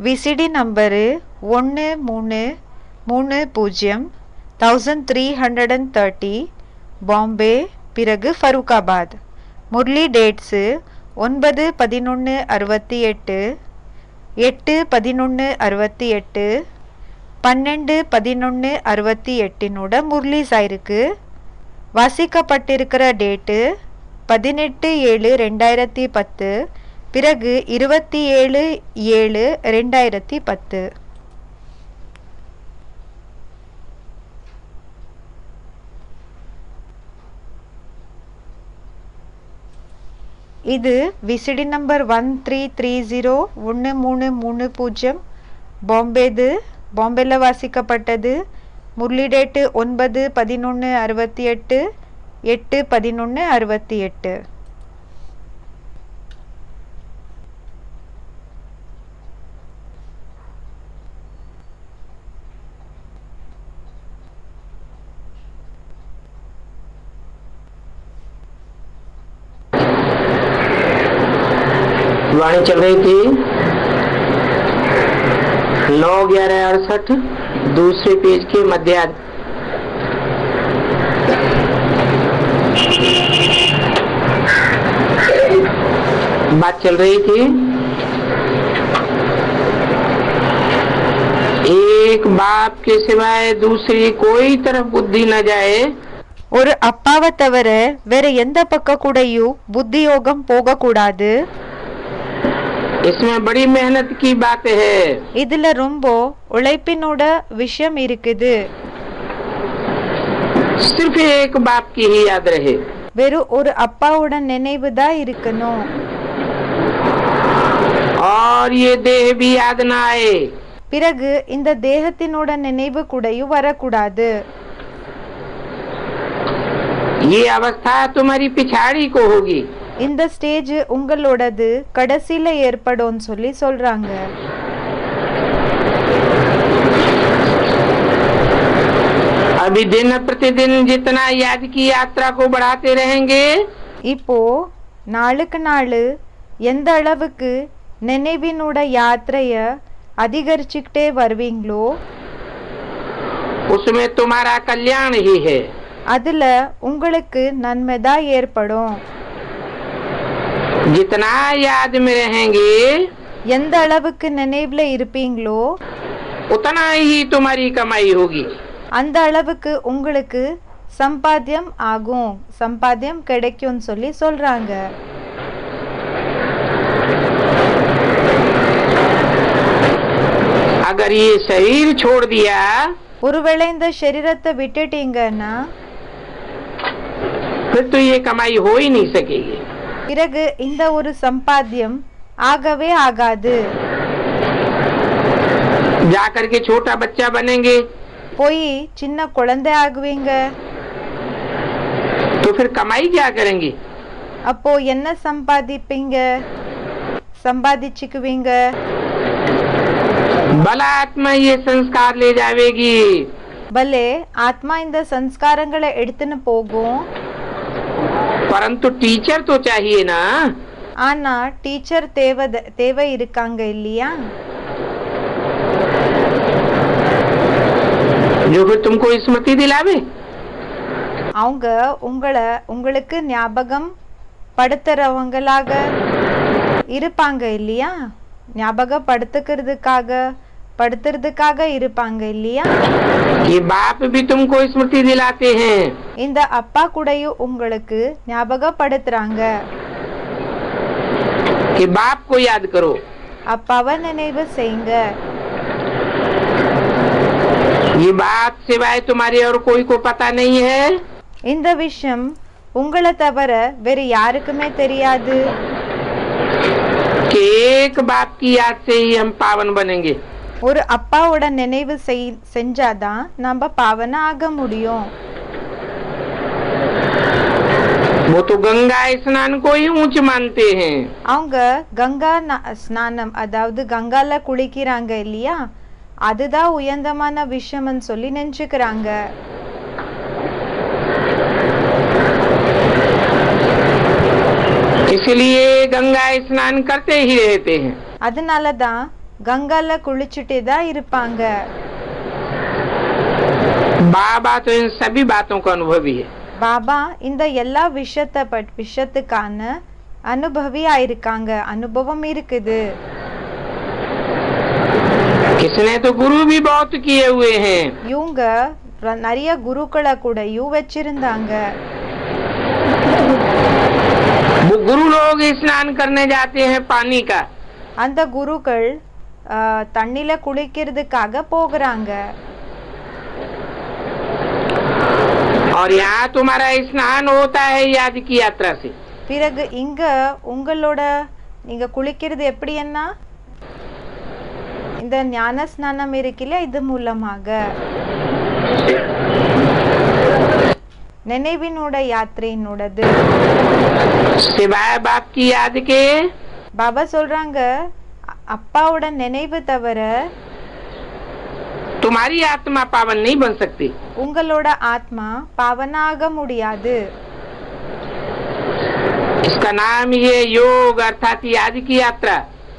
VCD number 1330 1330 Bombay, பிறகு Farrukhabad. Murali dates 9/11/68, 8/11/68, 12/11/68 Murali's ஆயிருக்கு. வாசிக்கப்பட்டிருக்கிற date 18/7/2010, பிறகு 27/7/2010. இது விசிடி நம்பர் 1330 பாம்பேது, பாம்பேல வாசிக்கப்பட்டது. முரளி டேட்டு 9/11/68, 8/11/68. वाणी चल रही थी 9/11/68, दूसरे पेज के मध्यार्ध। बात चल रही थी एक बाप के सिवाय दूसरी कोई तरफ बुद्धि न जाए. ஒரு அப்பாவை தவிர வேற எந்த பக்க கூடயும் புத்தி யோகம் போக கூடாது. इसमें बड़ी मेहनत की बात है. இதுல ரொம்ப உழைப்பினோட விஷயம் இருக்குது. सिर्फ एक बाप की ही याद रहे. வெறும் ஒரு அப்பாவோட நினைவு தான் இருக்கணும். और ये देह भी याद न आए. பிறகு இந்த தேகத்தினோட நினைவு கூடயும் வரக்கூடாது. ये अवस्था तुम्हारी पिछाड़ी को होगी. இந்த ஸ்டேஜ் உங்களோடது கடைசியில ஏற்படும் சொல்லி சொல்றாங்க. अभी दिन प्रतिदिन जितना याद की यात्रा को बढ़ाते रहेंगे. இப்போ நாளுக்கு நாள் எந்த அளவுக்கு நினைவினோட யாத்திரைய அதிகரிச்சுக்கிட்டே வருவீங்களோ उसमें तुम्हारा कल्याण ही है. அதுல உங்களுக்கு நன்மைதான் ஏற்படும். जितना याद में रहेंगे எந்த அளவுக்கு நினைவுல இருப்பீங்களோ उतना ही तुम्हारी कमाई होगी. அந்த அளவுக்கு உங்களுக்கு சம்பாத்தியம் ஆகும், சம்பாத்தியம் கிடைக்கும் சொல்லி சொல்றாங்க. अगर ये शरीर छोड़ दिया ஒருவேளை இந்த சரீரத்தை விட்டுட்டீங்கன்னா फिर तो ये कमाई हो ही नहीं सकेगी. பிறகு இந்த ஒரு சம்பாத்தியம் ஆகவே ஆகாது. जाकर के छोटा बच्चा बनेंगे போய் சின்ன குழந்தை ஆகுவீங்க. तो फिर कमाई क्या करेंगे. அப்போ என்ன சம்பாதிப்பீங்க, சம்பாதிச்சுக்குவீங்க. भला आत्मा ये संस्कार ले जावेगी. பலே ஆத்மா இந்த சம்ஸ்காரங்களை எடுத்துன்னு போகும். परंतु टीचर तो चाहिए ना. ஆனா டீச்சர் தேவை இருக்காங்க இல்லையா. जो फिर तुमको स्मृति दिलावे. அவங்க உங்களுக்கு ஞாபகம் படுத்துறவங்களாக இருப்பாங்க இல்லையா, ஞாபகப்படுத்துறதுக்காக இருப்பாங்க இல்லையா. ये बाप भी तुमको स्मृति दिलाते हैं. இந்த அப்பா கூடயும் உங்களுக்கு ஞாபகப்படுத்துறாங்க. कि बाप को याद करो. அப்பாவை நினைவு செய்யுங்க. ये बात सिवाय तुम्हारे और कोई को पता नहीं है. இந்த விஷயம் உங்களை தவிர வேற யாருக்குமே தெரியாது. कि एक बाप की याद से ही हम पावन बनेंगे. ஒரு அப்பாவோட நினைவு செஞ்சாதான் நம்ம பாவன ஆக முடியும். वो तो गंगा स्नान को ही ऊंच मानते हैं. அவங்க கங்கா ஸ்நானம், அதாவது கங்கால குளிக்கிறாங்க இல்லையா, அதுதான் உயர்ந்தமான விஷயம்னு சொல்லி நினைச்சுக்கிறாங்க. इसलिए गंगा स्नान करते ही रहते हैं. அதனாலதான் கங்கால குளிச்சுட்டே தான் இருப்பாங்க. बाबा तो इन सभी बातों का अनुभवी है. பாபா இந்த எல்லா விஷயத்துக்கான அனுபவியா இருக்காங்க, அனுபவம் இருக்குது. किसने तो गुरु भी बहुत किए हुए हैं. இவங்க நிறைய குருக்களை கூடயும் வச்சிருந்தாங்க. वो गुरु लोग स्नान करने जाते हैं पानी का. அந்த குருக்கள் தண்ணில குளிக்கிறதுக்காக போகிறாங்க. और यहाँ तुम्हारा स्नान होता है याद की यात्रा से. பிறகு இங்க உங்களோட நீங்க குளிக்கிறது எப்படி என்ன, இந்த ஞான ஸ்நானம் இருக்குல்ல, இது மூலமாக நினைவினோட யாத்திரையினோடது. सिवाय बाप की याद के பாபா சொல்றாங்க, அப்பாவோட நினைவு தவிர तुम्हारी आत्मा पावन नहीं बन सकती. உங்களோட ஆத்மா பாவனாக முடியாது. इसका नाम ये योग अर्थात याद की यात्रा.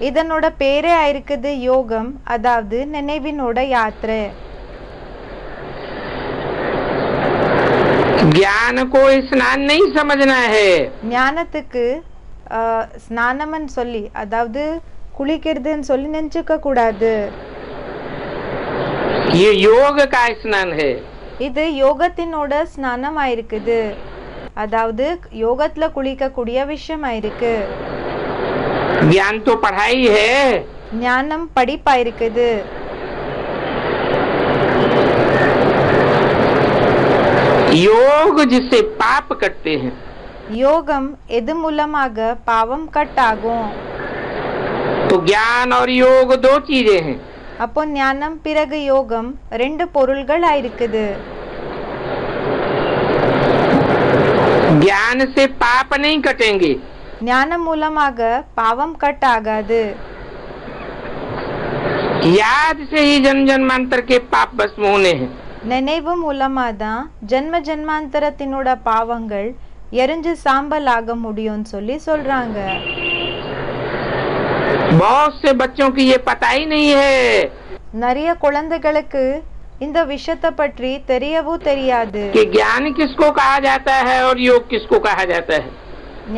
இதனோட பேரே இருக்குது யோகம், அதாவது நினைவினோட யாத்திரை. ज्ञान को स्नान नहीं समझना है. ஞானத்துக்கு ஸ்நானம்னு சொல்லி, அதாவது குளிக்கிறதுன்னு சொல்லி நினைச்சுக்க கூடாது. ये योग का स्नान है. இது யோகத்தினோட ஸ்நானம் ஆயிருக்குது, அதாவது யோகத்துல குளிக்க கூடிய விஷயம் ஆயிருக்கு. ज्ञान तो पढ़ाई है. ஞானம் படிப்பாயிருக்குது. योग जिससे पाप कटते हैं. யோகம் எது மூலமாக பாவம் கட்டாகும். तो ज्ञान और योग दो चीजें हैं. அப்போ ஞானம் பிறகு யோகம் ரெண்டு பொருள்கள் ஆயிருக்குது. ज्ञान से पाप नहीं कटेंगे. ஞானம் மூலமாக பாவம் கட் ஆகாது. याद से ही जन्म जन्मांतर के पाप भस्म होने हैं. நினைவு மூலமாதான் ஜென்ம ஜென்மாந்தரத்தினோட பாவங்கள் எரிஞ்சு சாம்பல் ஆக முடியும்னு சொல்லி சொல்றாங்க. बहुत से बच्चों की ये पता ही नहीं है. நிறைய குழந்தைகளுக்கு இந்த விஷயத்தை பற்றி தெரியவும் தெரியாது. कि ज्ञान किसको कहा जाता है और योग किसको कहा जाता है.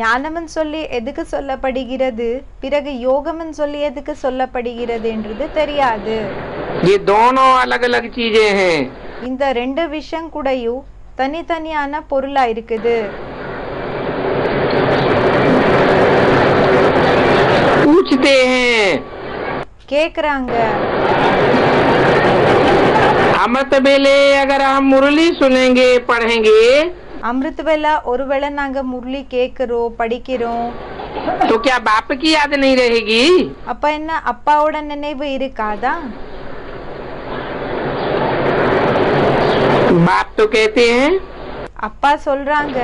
ஞானம்னு சொல்லி எதுக்கு சொல்லப்படுகிறது, பிறகு யோகம்னு சொல்லி எதுக்கு சொல்லப்படுகிறது என்றது தெரியாது. ये दोनों अलग अलग चीजें हैं. இந்த ரெண்டு விஷயம் கூடயும் தனித்தனியான பொருளா இருக்குது. पूछते हैं கேக்குறாங்க, अमृत बेले अगर हम मुरली सुनेंगे पढ़ेंगे அமிர்த வேளை ஒருவேளை நாங்க முரளி கேக்குறோம் படிக்கிறோம், तो क्या बाप की याद नहीं रहेगी. அப்ப என்ன அப்பாவோட நினைவு இருக்காதா? बाप तो कहते हैं அப்பா சொல்றாங்க,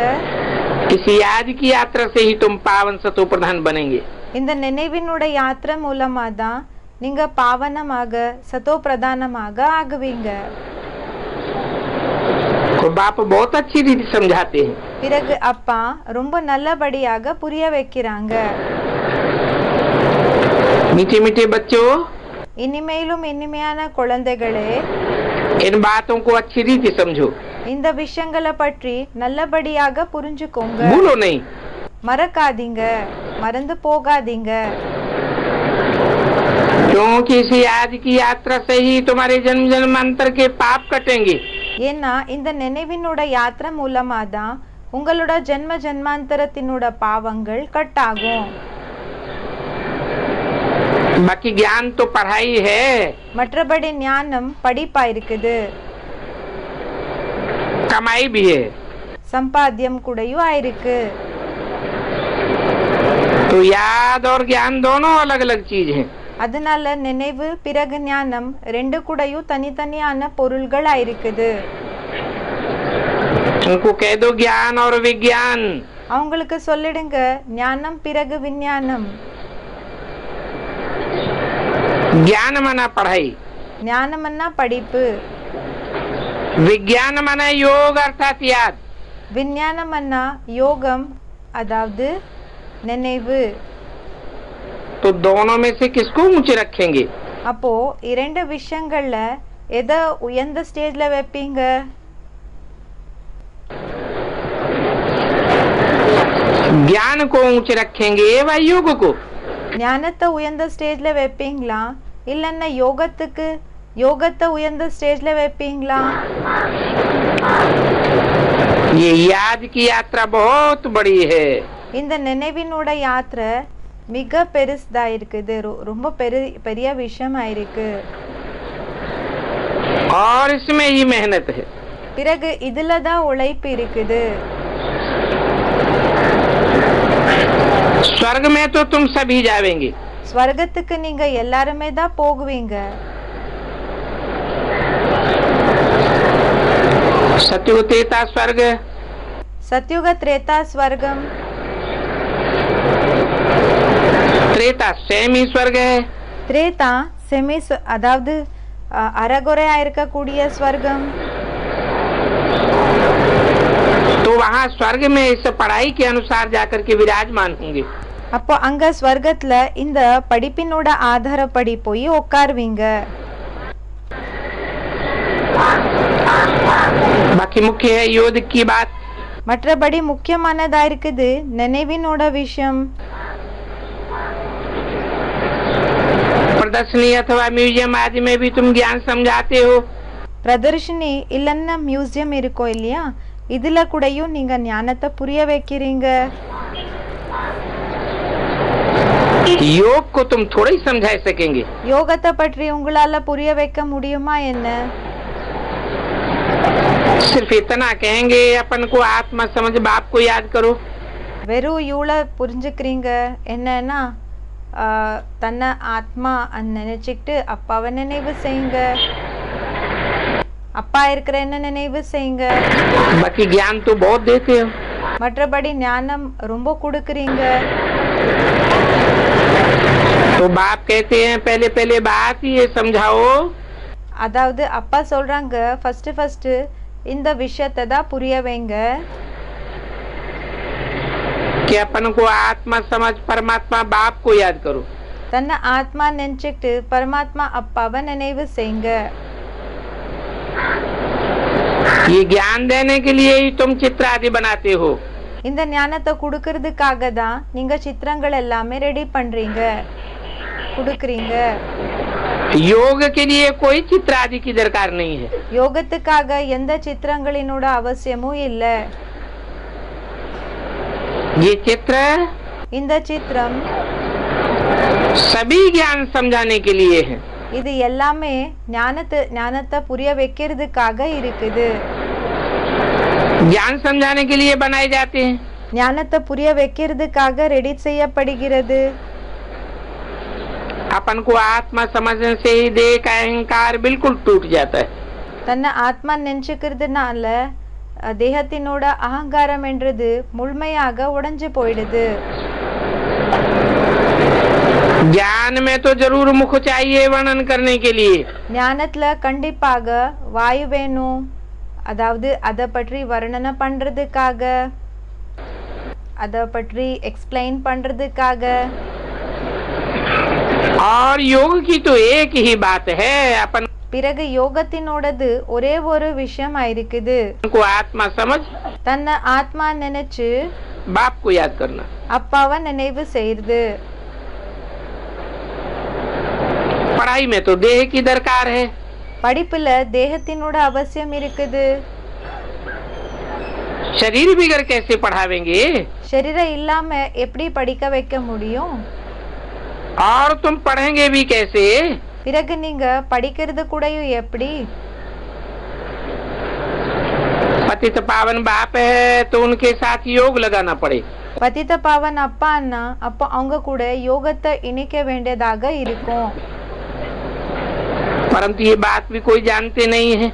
इस याद की यात्रा से ही तुम पावन सतो प्रधान बनेंगे. இந்த நினைவினோட யாத்திரை மூலமா தான் நீங்க பாவனமாக சதோ பிரதானமாக ஆகுவீங்க. तो बाप बहुत अच्छी रीति समझाते हैं. பிறகு அப்பா ரொம்ப நல்லபடியாக புரிய வைக்கிறாங்க. मीठे मीठे बच्चों, இனிமேலும் இனிமையான குழந்தைகளே, इन बातों को अच्छी रीति समझो. இந்த விஷயங்களை பற்றி நல்லபடியாக புரிஞ்சுக்கோங்க. भूलो नहीं. மறக்காதீங்க, மறந்து போகாதீங்க. क्योंकि इस याद की यात्रा से ही तुम्हारे जन्म जन्मांतर के पाप कटेंगे. ஏன்னா இந்த நினைவினோட யாத்திரை மூலமா தான் உங்களோட ஜென்ம ஜென்மாந்தரத்தினோட பாவங்கள் கட்டாகும். बाकी ज्ञान तो पढ़ाई है. மற்றபடி ஞானம் படிப்பா இருக்குது, कमाई भी है. சம்பாத்தியம் கூடயும் ஆயிருக்கு. तो याद और ज्ञान दोनों अलग अलग चीज हैं. அதனால நினைவு பிறகு ஞானம் ரெண்டு கூடயும் தனித்தனியான பொருள்கள் ஆயிருக்குது. उनको कह दो ज्ञान और विज्ञान. அவங்களுக்கு சொல்லிடுங்க, ஞானம் பிறகு விஞ்ஞானம். ज्ञान माना पढ़ाई, ஞானம்னா படிப்பு, विज्ञान माना योग अर्थात याद. விஞ்ஞானம்னா யோகம், அதாவது நினைவு. तो दोनों में से किसको ऊंचे रखेंगे. அப்போ இரண்டு விஷயங்கள்ல எதை உயர்ந்த ஸ்டேஜ்ல வைப்பீங்க? ज्ञान को ऊंचे रखेंगे व योग को? ஞானத்தை உயர்ந்த ஸ்டேஜ்ல வைப்பீங்களா இல்லைன்னா யோகத்தை உயர்ந்த ஸ்டேஜ்ல வைப்பீங்களா? ये याद की यात्रा बहुत बड़ी है। இந்த நினைவினோட யாத்திரை மிக பெருசா இருக்குது, ரொம்ப பெரிய விஷயமா இருக்கு. और इसमें ही मेहनत है। பிறகு இதுலதான் உழைப்பு இருக்குது. स्वर्ग में तो तुम सभी जावेंगे। ஸ்வர்கத்துக்கு நீங்க எல்லாருமே தான் போகுவீங்க. सत्युग त्रेता स्वर्ग, சத்யுக திரேதா ஸ்வர்க்கம். त्रेता सेमी स्वर्ग है, திரேதா செமி அதாவது அறகுறையா இருக்கக்கூடிய ஸ்வர்க்கம். तो वहाँ स्वर्ग में इस पढ़ाई के अनुसार जाकर के विराजमान होंगे। அப்போ அங்க ஸ்வர்கத்துல இந்த படிப்பினோட ஆதாரப்படி போய் உட்காருவீங்க. बाकी मुख्य है योग की बात। மற்றபடி முக்கியமானதா இருக்குது நினைவினோட விஷயம். प्रदर्शनी अथवा म्यूजियम आदि में भी तुम ज्ञान समझाते हो। பிரதர்ஷினி இல்லைன்னா மியூசியம் இருக்கோ இல்லையா, இதுல கூடயும் நீங்க ஞானத்தை புரிய வைக்கிறீங்க. योग को तुम थोड़ा ही समझा सकेंगे। யோகத்தை பற்றி உங்களால புரிய வைக்க முடியுமா என்ன? सिर्फ इतना कहेंगे अपन को आत्मा समझ बाप को याद करो। வெறும் இவ்வளோ புரிஞ்சுக்கிறீங்க என்னன்னா தன்னை ஆத்மா நினைச்சுக்கிட்டு அப்பாவை நினைவு செய்யுங்க, அப்பா இருக்கிற நினைவு செய்யுங்க. बाकी ज्ञान तो बहुत देते हो। மற்றபடி ஞானம் ரொம்ப கொடுக்குறீங்க. तो बाप कहते हैं पहले पहले बात ये समझाओ। அதாவது அப்பா சொல்றாங்க ஃபர்ஸ்ட் இந்த விஷயத்தை தான் புரிய வைங்க. कि अपन को आत्मा समझ परमात्मा बाप को याद करो। தன்னை ஆத்மா நினைச்சுக்கிட்டு பரமாத்மா அப்பாவை நினைவு செய்யுங்க. ये ज्ञान देने के लिए ही तुम चित्र आदि बनाते हो। இந்த ஞானத்தை கொடுக்கறதுக்காக தான் நீங்க சித்திரங்கள் எல்லாமே ரெடி பண்றீங்க, கொடுக்குறீங்க. योग के लिए कोई चित्र आदि की दरकार नहीं है। யோகத்துக்காக எந்த சித்திரங்களினோட அவசியமும் இல்ல. ये चित्र இந்த சித்திரம் सभी ज्ञान समझाने के लिए है। இது எல்லாமே ஞானத்தை புரிய வைக்கிறதுக்காக இருக்குது. ज्ञान समझाने के लिए बनाए जाते हैं। ஞானத்தை புரிய வைக்கிறதுக்காக ரெடி செய்யப்படுகிறது. अपन को आत्मा समझने से ही देह का अहंकार बिल्कुल टूट जाता है। தன்னை ஆத்மா நினைச்சுக்கிறதுனால தேகத்தினோட அகங்காரம் என்றது முழுமையாக உடைஞ்சு போயிடுது. ज्ञान में तो जरूर मुख चाहिए वर्णन करने के लिए। ஞானத்துல கண்டிப்பாக வாயு வேணும், அதாவது அதை பற்றி வர்ணனை பண்றதுக்காக, அதை பற்றி எக்ஸ்பிளைன் பண்றதுக்காக. और योग की तो एक ही बात है, अपन பிறகு யோகத்தினோடது ஒரே ஒரு விஷயம் இருக்குது, को आत्मा समझ தன்னை ஆத்மா நினைச்சு बाप को याद करना। அப்பாவை நினைவு செய்யுது. पढ़ाई में तो देह की दरकार है। படிப்புல தேகத்தினோட அவசியம் இருக்குது. शरीर बिगड़ कैसे पढ़ावेंगे? शरीर இல்லாம எப்படி படிக்க வைக்க முடியும்? और तुम पढ़ेंगे भी कैसे? பிறகு நீங்க படிக்கிறது கூடயும் எப்படி? पतित पावन बाप है तो उनके साथ योग लगाना पड़े। பதித்த பாவன் அப்பான்னா அப்போ அவங்க கூட யோகத்தை இணைக்க வேண்டியதாக இருக்கும். परंतु ये बात भी कोई जानते नहीं है।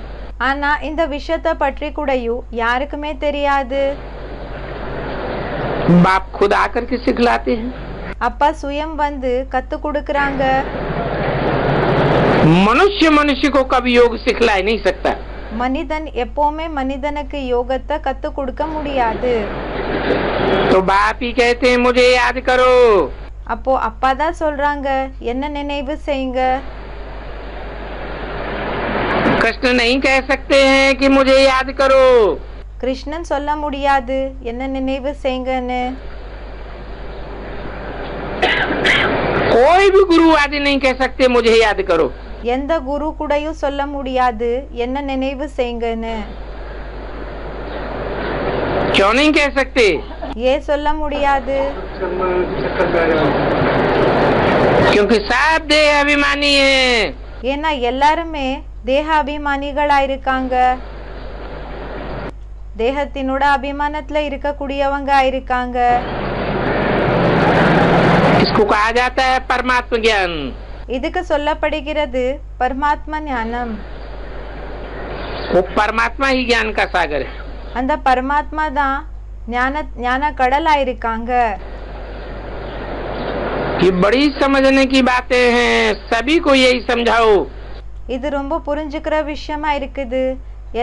ஆனா இந்த விஷயத்தை பற்றி கூடயும் யாருக்குமே தெரியாது. बाप खुद आकर के सिखलाते हैं। அப்பா சுயம் வந்து கத்து கொடுக்கறாங்க. मनुष्य मनुष्य को कभी योग सिखला नहीं सकता। மனிதன் எப்பவுமே மனிதனுக்கு யோகத்தை கத்து கொடுக்க முடியாது. तो बाप ही कहते हैं मुझे याद करो। அப்போ அப்பா தான் சொல்றாங்க என்ன நினைவு செய்யுங்க. कृष्ण नहीं कह सकते हैं कि मुझे याद करो। கிருஷ்ணன் சொல்ல முடியாது என்ன நினைவு செய்யுங்கன்னு. कोई भी गुरु आदि नहीं कह सकते मुझे याद करो। எந்த குரு கூடயும் சொல்ல முடியாது என்ன நினைவு செய்யுங்கன்னு. क्यों नहीं कह सकते? ஏன் சொல்ல முடியாது? क्योंकि सब देह अभिमानी है। ஏன்னா எல்லாருமே தேக அபிமானிகளா இருக்காங்க. தேகத்தினோட அபிமானத்துல இருக்கக்கூடியவங்க இருக்காங்க. इसको कहा जाता है परमात्मा ज्ञान। இதுக்கு சொல்லப்படுகிறது பரமாத்மா ஞானம். वो परमात्मा ही ज्ञान का सागर है। அந்த பரமாத்மா தான் ஞான கடலா இருக்காங்க. ये बड़ी समझने की बातें हैं, सभी को यही समझाओ। இது ரொம்ப புரிஞ்சுக்கிற விஷயமா இருக்குது.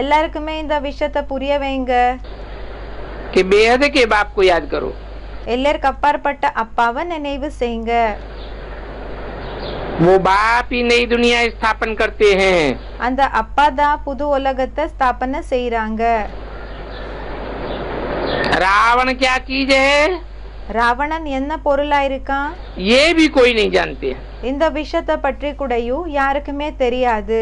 எல்லாருக்குமே இந்த விஷயத்தை புரிய வைங்க. कि बेहद के बाप को याद करो। எல்லாருக்கு அப்பாற்பட்ட அப்பாவை நினைவு செய்யுங்க. वो बाप ही नई दुनिया स्थापन करते हैं। அந்த அப்பா தான் புது உலகத்தை ஸ்தாபனை செய்யறாங்க. रावण क्या चीज है? ராவணன் என்ன பொருளா இருக்கான்? ये भी कोई नहीं जानते। இந்த விஷயத்தை பற்றி கூடயும் யாருக்குமே தெரியாது.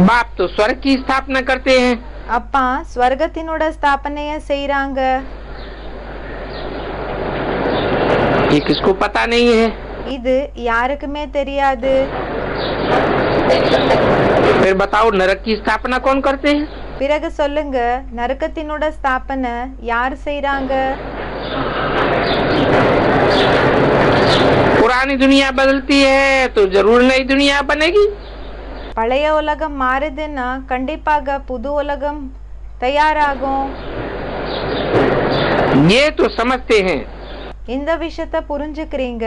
बाप तो स्वर्ग की स्थापना करते हैं। அப்பா ஸ்வர்கத்தினோட ஸ்தாபனைய செய்யறாங்க. ये किसको पता नहीं है? இது யாருக்குமே தெரியாது. फिर बताओ नरक की स्थापना कौन करते हैं? பிறகு சொல்லுங்க நரகத்தினோட ஸ்தாபனை யார் செய்யறாங்க? पुरानी दुनिया बदलती है तो जरूर नई दुनिया बनेगी। பழைய உலகம் மாறுதுன்னா கண்டிப்பாக புது உலகம் தயாராகும். ये तो समझते हैं। இந்த விஷயத்தை புரிஞ்சுக்கிறீங்க.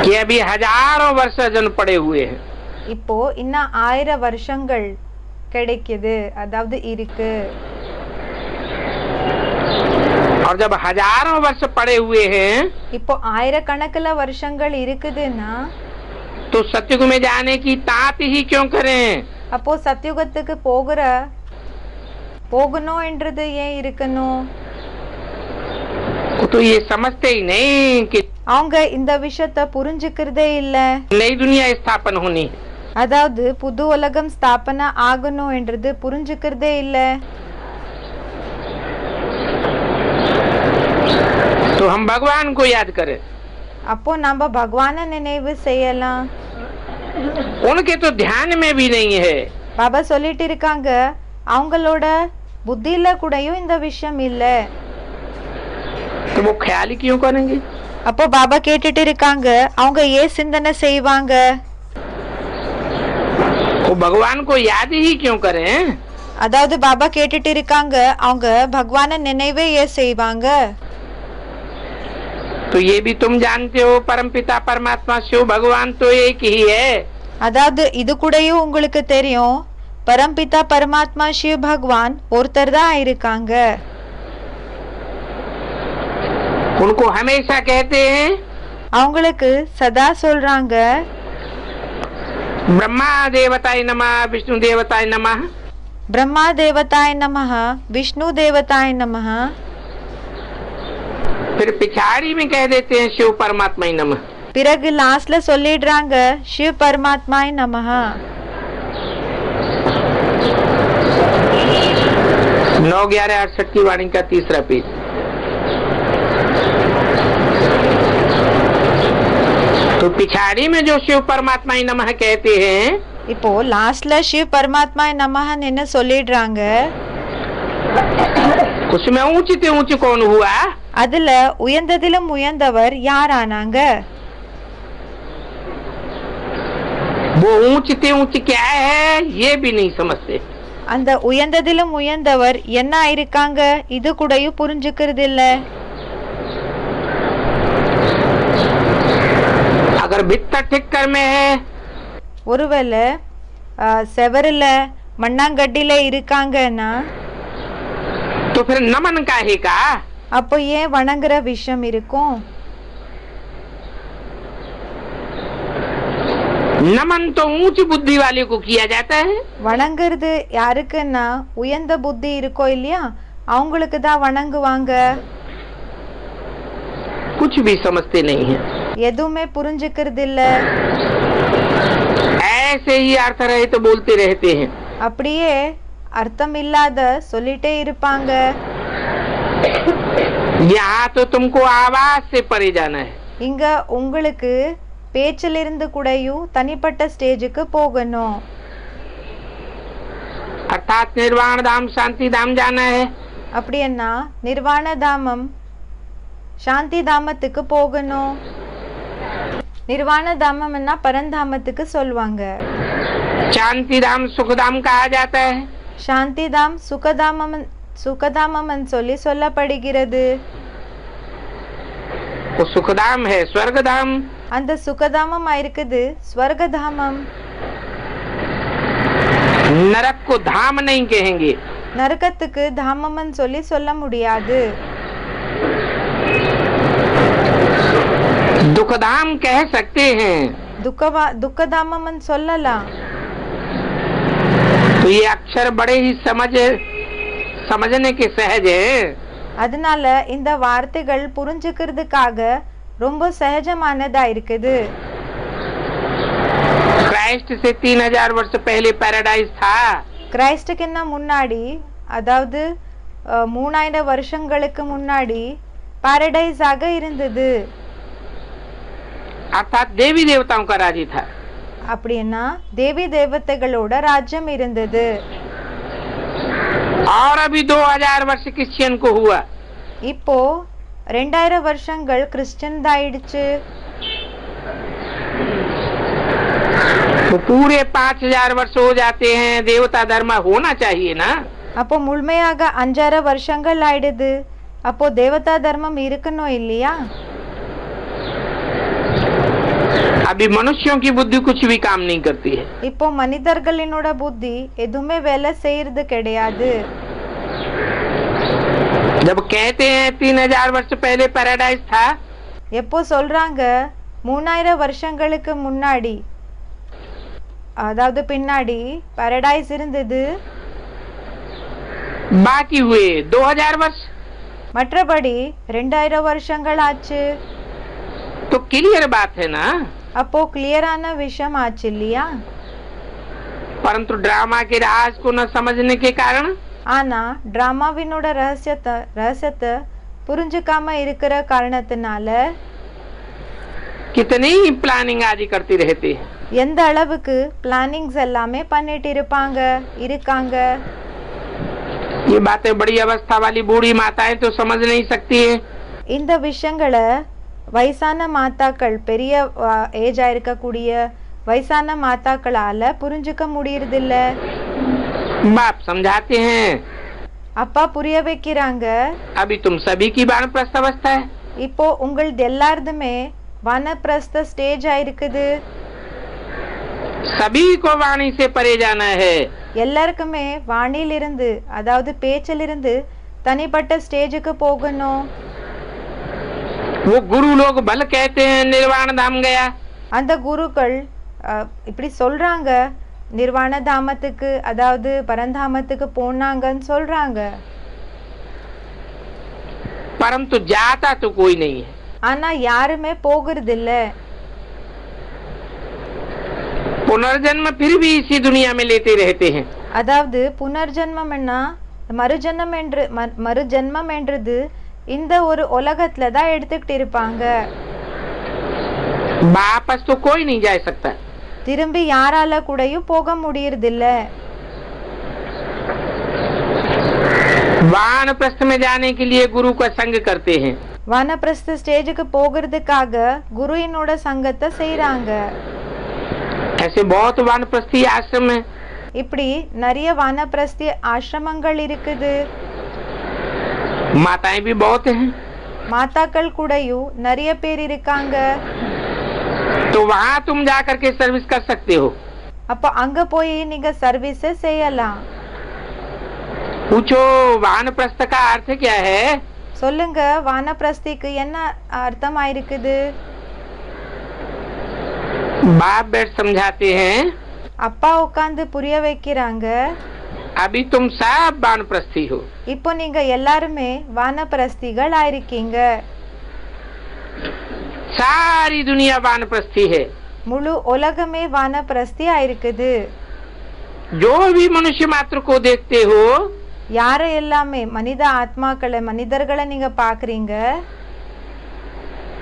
कि अभी हजारों वर्ष जन्म पड़े हुए हैं। இப்போ இன்னும் 1000 வருஷங்கள் கிடைக்குது, அதாவது இருக்கு. और जब हजारों वर्ष पड़े हुए हैं இப்போ ஆயிரக்கணக்கில் வருஷங்கள் இருக்குதுன்னா तो सत्युग में जाने की तात ही क्यों करें? அப்போ சத்தியுகத்துக்கு போகணும் என்றது ஏன் இருக்கணும்? तो ये समझते ही नहीं कि அவங்க இந்த விஷயத்த புரிஞ்சுக்கிறதே இல்ல. नई दुनिया स्थापन होनी। அதாவது புது உலகம் ஸ்தாபனை ஆகணும் என்றது புரிஞ்சுக்கிறதே இல்ல. तो हम भगवान को याद करें। அப்போ நம்ம பகவானை நினைவு செய்யலாம். उनके तो ध्यान में भी नहीं है। பாபா சொல்லிட்டு இருக்காங்க அவங்களோட புத்தியில கூடயும் இந்த விஷயம் இல்ல. तो वो ख्याल ही क्यों करेंगे? அப்போ பாபா கேட்டுட்டு இருக்காங்க அவங்க ஏன் சிந்தனை செய்வாங்க? वो भगवान को याद ही क्यों करें? அதாவது பாபா கேட்டுட்டு இருக்காங்க அவங்க பகவானை நினைவே ஏன் செய்வாங்க? तो ये भी तुम जानते हो परमपिता परमात्मा शिव भगवान तो एक ही है। அதாவது இது கூடயும் உங்களுக்கு தெரியும் பரம்பிதா பரமாத்மா சிவ பகவான் ஒருத்தர் தான் இருக்காங்க. उनको हमेशा कहते हैं அவங்களுக்கு சதா சொல்றாங்க ब्रह्मा देवताय नमः विष्णु देवताय नमः। பிரம்மா தேவதாய நமஹ விஷ்ணு தேவதாய நமஹ. फिर पिछाड़ी में कह देते हैं शिव परमात्मा नमः। பிறகு லாஸ்ட்ல சொல்லிடுறாங்க சிவ பரமாத்மாய நமஹ. 9/11/68 की वाणी का तीसरा पेज। तो पिछाड़ी में जो शिव परमात्मा नमः कहते हैं இப்போ லாஸ்ட்ல சிவ பரமாத்மாய நமஹன்னு என்ன சொல்லிடுறாங்க? उसमें ऊंचे से ऊंचे कौन हुआ? அதுல உயர்ந்ததிலும் உயர்ந்தவர் யார் ஆனாங்க? वो ऊंचे से ऊंचे क्या है ये भी नहीं समझते। அந்த உயர்ந்ததிலும் உயர்ந்தவர் என்ன இருக்காங்க இது கூடயும் புரிஞ்சுக்கிறது இல்ல. अगर भित्तर ठिक्कर में है ஒருவேளை செவருல மண்ணாங்கட்டில இருக்காங்கன்னா तो फिर नमन काहे का? அப்போ ஏன் வணங்குற விஷயம் இருக்கும்? नमन तो ऊंची बुद्धि वाले को किया जाता है। வணங்குறது யாருக்குன்னா உயர்ந்த புத்தி இருக்கோ இல்லையா அவங்களுக்கு தான் வணங்குவாங்க. कुछ भी समझते नहीं है, எதுவுமே புரிஞ்சுக்கிறது இல்ல. ऐसे ही अर्थ रहे तो बोलते रहते हैं। அப்படியே அர்த்தம் இல்லாத சொல்லிட்டே இருப்பாங்க. यहाँ तो तुमको आवाज से परे जाना है। இங்க உங்களுக்கு பேச்சிலிருந்து கூடயும் தனிப்பட்ட ஸ்டேஜுக்கு போகணும். अर्थात निर्वाण धाम शांति धाम जाना है। அப்படின்னா நிர்வாண தாமம் சாந்தி தாமத்துக்கு போகணும். நிர்வாண தாமம்னா பரந்தாமத்துக்கு சொல்வாங்க. शांति धाम सुख धाम कहा जाता है। சாந்தி தாம் சுகதாமம் சொல்லி சொல்லப்படுகிறது. वो सुख धाम है स्वर्ग धाम। அந்த சுகதாமம் இருக்குது ஸ்வர்கதாமம். नरक को धाम नहीं कहेंगे। நரகத்துக்கு தாமம் சொல்லி சொல்ல முடியாது. दुख धाम कह सकते हैं। துக்கதாமம் சொல்லலாம். तो ये अक्षर बड़े ही समझने के सहज है। அதனால இந்த வார்த்தைகள் புரிஞ்சுக்கிறதுக்காக ரொம்ப சகஜமானதா இருக்குது. क्राइस्ट से 3000 वर्ष पहले पैराडाइज था। கிரைஸ்டுக்கு முன்னாடி அதாவது 3000 வருஷங்களுக்கு முன்னாடி பாரடைஸ் ஆக இருந்தது. अर्थात देवी देवताओं का राज्य था। அப்படின்னா தேவி தேவதைகளோட ராஜ்யம் இருந்தது. और अभी 2000 वर्ष क्रिश्चियन को हुआ। இப்போ 2000 வருஷங்கள் கிறிஸ்டியன் ஆயிடுச்சு. तो पूरे 5000 वर्ष हो जाते हैं। देवता धर्म होना चाहिए ना। அப்போ முழுமையாக 5000 வருஷங்கள் ஆயிடுது. அப்போ தேவதா தர்மம் இருக்கணும் இல்லையா? अभी मनुष्यों की बुद्धि कुछ भी काम नहीं करती है। இப்போ மனிதர்களினோட புத்தி எதுவுமே வேலை செய்யறது கிடையாது. जब कहते हैं 3000 वर्ष पहले पैराडाइज था, எப்போ சொல்றாங்க 3000 வருஷங்களுக்கு முன்னாடி அதாவது பின்னாடி பாரடைஸ் இருந்தது. बाकी हुए 2000 वर्ष। மற்றபடி 2000 வருஷங்கள் ஆச்சு. तो क्लियर बात है ना। அப்போ கிளியரான விஷயம் ஆச்சு இல்லையா? परंतु ड्रामा के राज को न समझने के कारण ஆனா டிராமாவினோட ரகசியத்தை புரிஞ்சுக்காம இருக்கிற காரணத்தினால कितनी प्लानिंग आदि करती रहती है। எந்த அளவுக்கு பிளானிங்ஸ் எல்லாமே பண்ணிட்டு இருக்காங்க. ये बातें बड़ी अवस्था वाली बूढ़ी माताएं तो समझ नहीं सकती है। இந்த விஷயங்களை வயசான மாதாக்கள் பெரிய ஏஜா இருக்கக்கூடிய வயசான மாதாக்களால புரிஞ்சுக்க முடியறதில்ல. बाप समझाते हैं। அப்பா புரிய வைக்கிறாங்க. अभी तुम सभी की वानप्रस्थ अवस्था है। இப்போ உங்களது எல்லாருதுமே வானப்பிரஸ்த ஸ்டேஜ் ஆயிருக்குது. सभी को वाणी से परे जाना है। எல்லாருக்குமே வாணியிலிருந்து அதாவது பேச்சிலிருந்து தனிப்பட்ட ஸ்டேஜுக்கு போகணும். वो गुरु लोग भल कहते हैं निर्वाण धाम गया। அந்த குருக்கள் இப்படி சொல்றாங்க நிர்வாண தாமத்துக்கு அதாவது பரந்தாமத்துக்கு போனாங்கன்னு சொல்றாங்க. परंतु जाता तो कोई नहीं है। ஆனா யாருமே போகிறது இல்ல. पुनर्जन्म फिर भी इसी दुनिया में लेते रहते हैं। அதாவது புனர்ஜென்மம்னா மறுஜென்மம் என்றது இந்த ஒரு உலகத்துல தான் எடுத்துக்கிட்டு இருப்பாங்க. वापस तो कोई नहीं जा सकता। திரும்பி யாரால கூடயும் போக முடியறதில்ல. वानप्रस्थ में जाने के लिए गुरु का संग करते हैं। வானப்பிரஸ்த ஸ்டேஜுக்கு போகிறதுக்காக குருவினோட சங்கத்தை செய்யறாங்க. ऐसे बहुत वानप्रस्थी आश्रम है। இப்படி நிறைய வானப்பிரஸ்தி ஆசிரமங்கள் இருக்குது. माताएं भी बहुत हैं। மாதாக்கள் கூடயும் நிறைய பேர் இருக்காங்க. तो वहाँ तुम जाकर के सर्विस कर सकते हो। அப்ப அங்க போய் நீங்க சர்வீஸ் செய்யலாம். पूछो वानप्रस्थ का अर्थ क्या है? சொல்லுங்க, வானப்பிரஸ்திக்கு என்ன அர்த்தமாயிருக்குது? बाप बैठ समझाते हैं, அப்பா உட்கார்ந்து புரிய வைக்கிறாங்க. अभी तुम सब वानप्रस्थी हो। இப்போ நீங்க எல்லாருமே வானப்பிரஸ்திகள் ஆயிருக்கீங்க. सारी दुनिया वानप्रस्थी है। முழு உலகமே வானப்பிரஸ்தி ஆயிருக்குது. जो भी मनुष्य मात्र को देखते हो, யார எல்லாமே மனித ஆத்மாக்களை, மனிதர்களை நீங்க பாக்குறீங்க,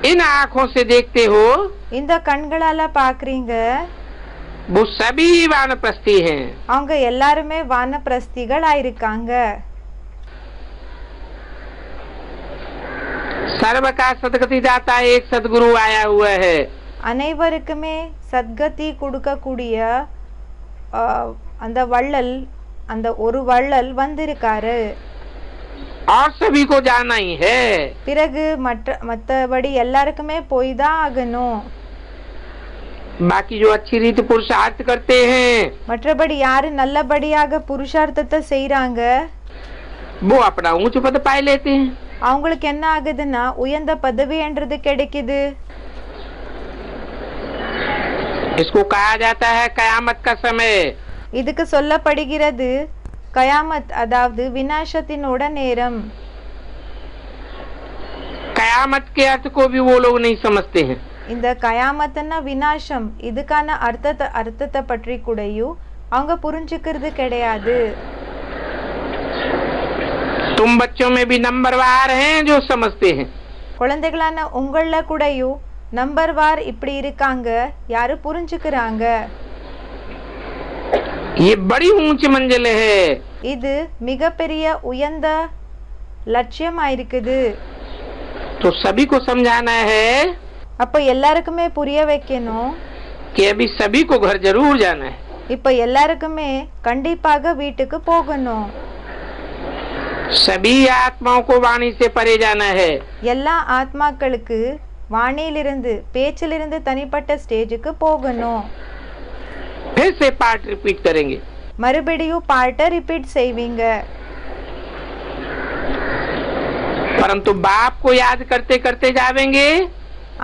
इन आँखों से देखते हो, இந்த கண்களால பாக்குறீங்க, वो सभी वानप्रस्थी हैं। அவங்க எல்லாருமே வானப்பிரஸ்திகள் ஆயிருக்காங்க. सर्व का सदगति दाता एक सदगुरु आया हुआ है। அனைவருக்குமே சத்கதி கொடுக்கக்கூடிய அந்த வள்ளல், அந்த ஒரு வள்ளல் வந்திருக்காரு. और सभी को जाना ही है। பிறகு மற்றபடி எல்லாருக்குமே போய் தான் ஆகணும். बाकी जो अच्छी रीति पुरुषार्थ करते हैं, மற்றபடி யாரு நல்லபடியாக புருஷார்த்தத்தை செய்றாங்க, वो अपना ऊंच पद पाए लेते हैं। அவங்களுக்கு என்ன ஆகுதுன்னா உயர்ந்த பதவி என்றது கிடைக்குது. इसको कहा जाता है कयामत का समय। இதுக்கு சொல்லப்படுகிறது கயாமத், அதாவது விநாசத்தினோட நேரம். कयामत के अर्थ को भी वो लोग नहीं समझते हैं। இந்த கயாமத்னா விநாசம், இதுக்கான அர்த்தத்தை பற்றி கூடயும் அவங்க புரிஞ்சுக்கிறது கிடையாது. तुम बच्चों में भी नंबरवार हैं जो समझते हैं। குழந்தைகளான உங்கள கூடயும் நம்பர் வார் இப்படி இருக்காங்க, யாரு புரிஞ்சுக்கிறாங்க. ये बड़ी ऊंची मंजिल है। இது மிகப்பெரிய உயர்ந்த லட்சியமா இருக்குது. तो सभी को समझाना है அப்ப எல்லாருக்குமே புரிய வைக்கணும், कि अभी सभी को घर जरूर जाना है। இப்ப எல்லாருக்குமே கண்டிப்பாக வீட்டுக்கு போகணும். सभी आत्माओं को वाणी से परे जाना है। எல்லா ஆத்மாக்களுக்கு வாணியிலிருந்து, பேச்சிலிருந்து தனிப்பட்ட ஸ்டேஜுக்கு போகணும். फिर से पार्ट रिपीट करेंगे। மறுபடியும் பாட்டை ரிப்பீட் செய்வீங்க. परंतु बाप को याद करते करते जावेंगे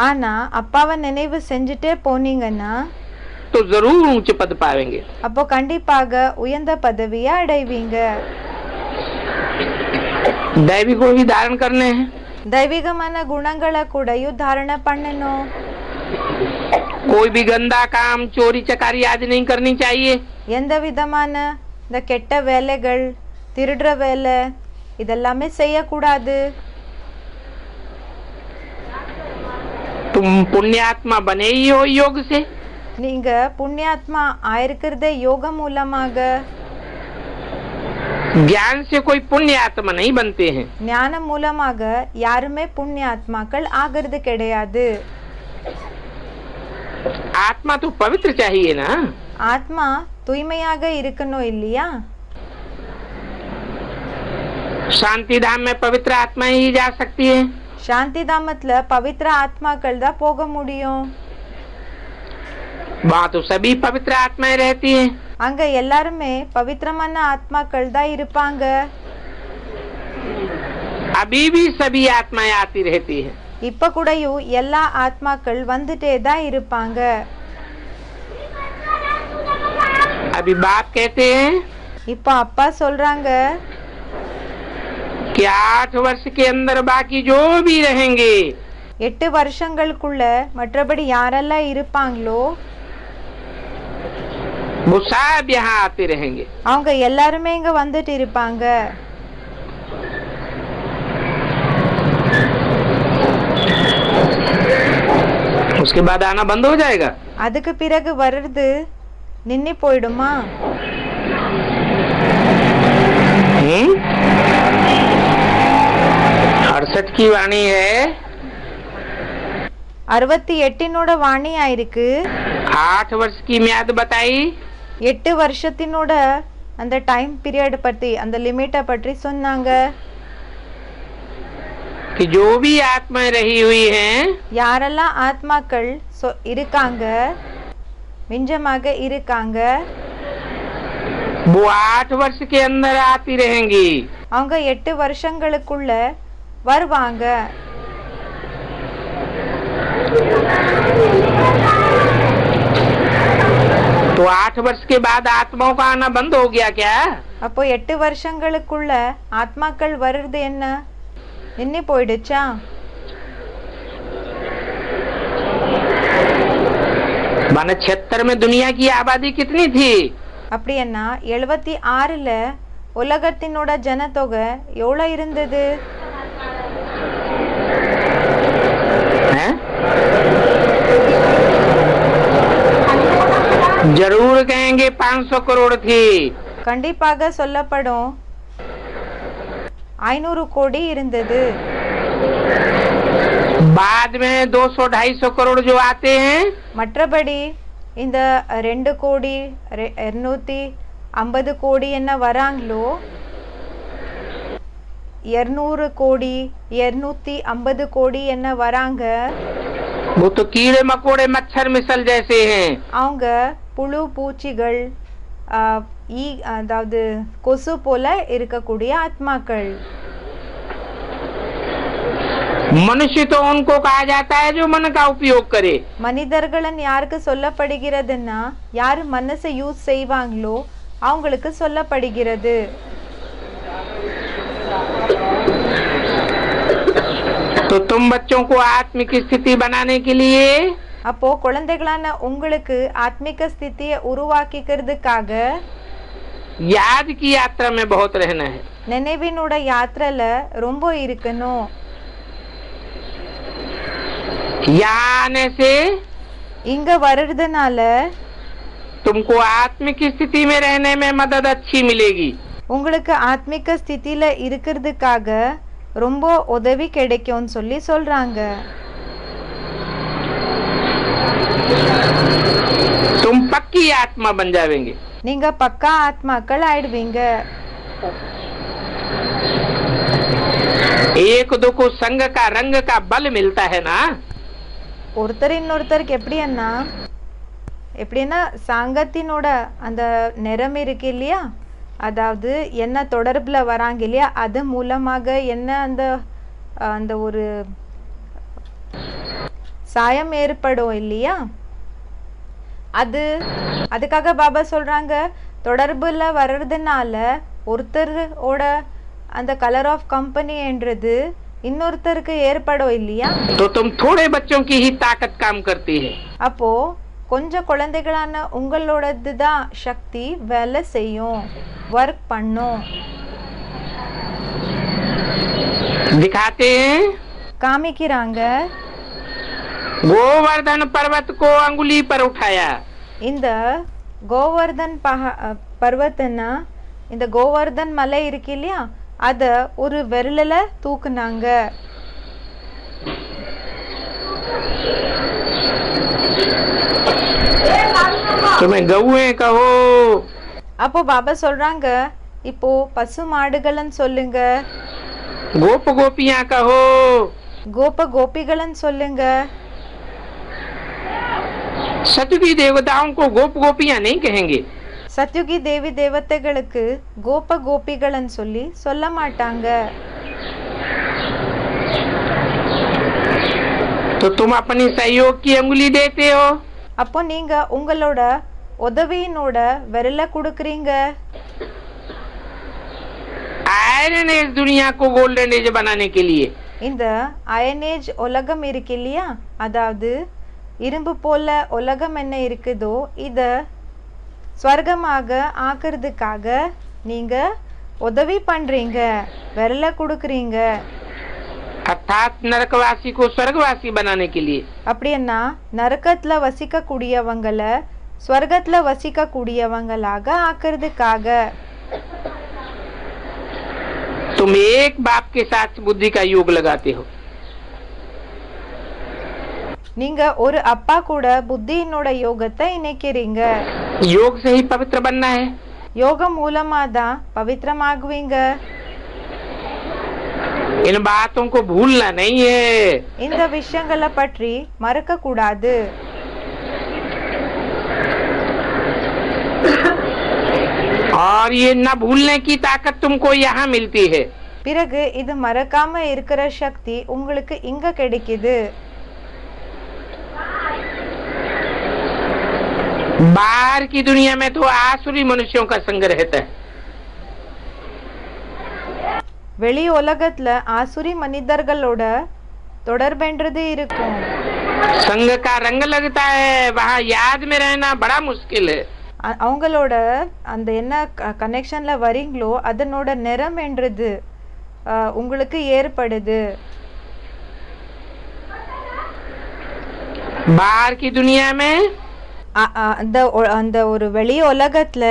ஆனா அப்பாவை நினைவு செஞ்சுட்டே போனீங்கன்னா तो जरूर ऊंचे पद पाएंगे। அப்போ கண்டிப்பாக உயர்ந்த பதவியை அடைவீங்க. दैवी को ही धारण करने हैं। தெய்வீகமான குணங்களை கூடயும் தாரணை பண்ணணும். कोई भी गंदा काम, चोरी चकारी आदि नहीं करनी चाहिए। எந்த விதமான இந்த கெட்ட வேலைகள், திருடுற வேலை இதெல்லாமே செய்யக்கூடாது. तुम पुण्यात्मा बने ही हो योग से। நீங்க புண்ணியாத்மா ஆயிருக்கிறதே யோக மூலமாக. ज्ञान से कोई पुण्यात्मा नहीं बनते हैं। ஞானம் மூலமாக யாருமே புண்ணியாத்மாக்கள் ஆகிறது கிடையாது. आत्मा तो पवित्र चाहिए ना। ஆத்மா தூய்மையாக இருக்கணும் இல்லையா? शांति धाम में पवित्र आत्मा ही जा सकती है। சாந்தி தாமத்துல பவித்ர ஆத்மாக்கள் தான் போக முடியும். वहाँ तो सभी पवित्र आत्माएं रहती हैं। அங்க எல்லாருமே பவித்திரமான ஆத்மாக்கள் தான் இருப்பாங்க. अभी भी सभी आत्माएं आती रहती हैं। இப்ப கூடயும் எல்லா ஆத்மாக்கள் வந்துட்டே தான் இருப்பாங்க. अभी बाप कहते हैं இப்ப அப்பா சொல்றாங்க, कि 8 वर्ष के अंदर बाकी जो भी रहेंगे 8 வருஷங்களுக்குள்ள மற்றபடி யாரெல்லாம் இருப்பாங்களோ वो सब यहाँ आते रहेंगे। அவங்க எல்லாருமே இங்க வந்துட்டு இருப்பாங்க. उसके बाद आना बंद हो जाएगा। அதுக்கு பிறகு வர்றது நின்னு போயிடுமா? 68 की वाणी है। 68 வாணி ஆயிருக்கு. 8 वर्ष की म्याद बताई। 8 வருஷத்தினோட அந்த டைம் பீரியட் பத்தி, அந்த லிமிட்டை பற்றி சொன்னாங்க. कि जो भी आत्माएं रही हुई हैं யாரெல்லாம் ஆத்மாக்கள் இருக்காங்க, மிஞ்சமாக இருக்காங்க, वो 8 वर्ष के अंदर आती रहेंगी। அவங்க 8 வருஷங்களுக்குள்ள வருவாங்க. तो 8 वर्ष के बाद आत्माओं का आना बंद हो गया क्या? அப்போ 8 வருஷங்களுக்குள்ள ஆத்மாக்கள் வருது என்ன நின்னு போயிடுச்சா? वन 76 में दुनिया की आबादी कितनी थी? அப்படின்னா 76ல உலகத்தினோட ஜனத்தொகை எவ்வளவு இருந்தது? हैं? जरूर कहेंगे 500 करोड़ थी। கண்டிப்பாக சொல்லப்படும் 500 கோடி இருந்தது. बाद में 200-250 करोड़ जो आते हैं, மற்றபடி இந்த 2 கோடி 250 கோடி என்ன வராங்களோ 200 கோடி 250 கோடி என்ன வராங்க, वो तो कीड़े मकोड़े मच्छर मिसल जैसे हैं। அவங்க புழு பூச்சிகள் அதாவது கொசு போல இருக்கக்கூடிய ஆத்மாக்கள். मनुष्य तो उनको कहा जाता है जो मन का उपयोग करे। மனிதர்கள்னு யாருக்கு சொல்லப்படுகிறதுன்னா யாரு மனசை யூஸ் செய்வாங்களோ அவங்களுக்கு சொல்லப்படுகிறது. तो तुम बच्चों को आत्मिक स्थिति बनाने के लिए அப்போ குழந்தைகளான உங்களுக்கு ஆத்மிக ஸ்திதியை உருவாக்கிக்கிறதுக்காக याद की यात्रा में बहुत रहना है। நினைவினோட யாத்திரையில ரொம்ப இருக்கணும். यहाँ आने से இங்க வர்றதுனால तुमको आत्मिक स्थिति में रहने में मदद अच्छी मिलेगी। உங்களுக்கு ஆத்மிக ஸ்திதியில இருக்கிறதுக்காக ரொம்ப உதவி கிடைக்கும்னு சொல்லி சொல்றாங்க. तुम पक्की आत्मा बन जाएंगे। நீங்க பக்கா ஆத்மாக்கள் ஆயிடுவீங்க. एक दो को संग का रंग का बल मिलता है ना। ஒருத்தர் இன்னொருத்தருக்கு எப்படின்னா சாங்கத்தினோட அந்த நிறம் இருக்கு இல்லையா, அதாவது என்ன தொடர்புல வராங்க இல்லையா, அது மூலமாக என்ன அந்த அந்த ஒரு சாயம் ஏற்படும் இல்லையா, அதுக்காக பாபா சொல்றாங்க தொடர்புல வர்றதுனால ஒருத்தரோட அந்த கலர் ஆஃப் கம்பெனி என்றது இன்னொருத்தருக்கு ஏற்படும் இல்லையா. तो तुम थोड़े बच्चों की ही ताकत काम करती है। அப்போ கொஞ்சம் குழந்தைகளான உங்களோடது தான் சக்தி வேலை செய்யும், ஒர்க் பண்ணும். दिखाते हैं காமிக்கிறாங்க. गोवर्धन पर्वत को अंगुली पर उठाया। இந்த கோவர்தன் பர்வத்தனா இந்த கோவர்தன் மலை இருக்கு இல்லையா, அத ஒரு விரலில தூக்குனாங்க. तुम्हें गौएं कहो। அப்போ பாபா சொல்றாங்க இப்போ பசு மாடுகள்னு சொல்லுங்க, गोप गोपियां कहो। கோப கோபிகள்னு சொல்லுங்க. सतयुगी देवताओं को गोप गोपियां नहीं कहेंगे। சத்யுகி தேவி தேவதைகளுக்கு கோப கோபிகள்னு சொல்லி சொல்ல மாட்டாங்க. तो तुम अपनी सहयोग की अंगुली देते हो। அப்போ நீங்க உங்களோட உதவியினோட விரல கொடுக்கறீங்க. आयरन एज दुनिया को गोल्डन एज बनाने के लिए இந்த அயனேஜ் உலகம் இருக்கு இல்லையா, அதாவது இரும்பு போல உலகம் என்ன இருக்குதோ இத ஸ்வர்க்கமாக ஆக்குறதுக்காக நீங்க உதவி பண்றீங்க, விரல கொடுக்கறீங்க. अर्थात नरकवासी को स्वर्गवासी बनाने के लिए। அப்படின்னா நரகத்துல வசிக்க கூடியவங்கள ஸ்வர்க்கத்துல வசிக்க கூடியவங்களாக ஆக்குறதுக்காக. तुम एक बाप के साथ बुद्धि का योग लगाते हो। நீங்க ஒரு அப்பா கூட புத்தியினோட யோகத்தை இணைக்கிறீங்க. योग से ही पवित्र बनना है। யோகம் மூலமா தான் பவித்திரமாகுவீங்க. इन बातों को भूलना नहीं है। இந்த விஷயங்களை பற்றி மறக்க கூடாது. और ये न भूलने की ताकत तुमको यहाँ मिलती है। பிறகு இது மறக்காம இருக்கிற சக்தி உங்களுக்கு இங்க கிடைக்குது. बाहर की दुनिया में तो आसुरी मनुष्यों का संग रहता है. வெளி உலகத்துல ஆசுரி மனிதர்களோட தொடர்பென்றது இருக்கும். संग का रंग लगता है, वहाँ याद में रहना बड़ा मुश्किल है. அவங்களோட அந்த என்ன கனெக்ஷன்ல வரீங்களோ அதனோட நிறம் என்றது உங்களுக்கு ஏற்படுது. बाहर की दुनिया में அந்த ஒரு வெளி உலகத்துல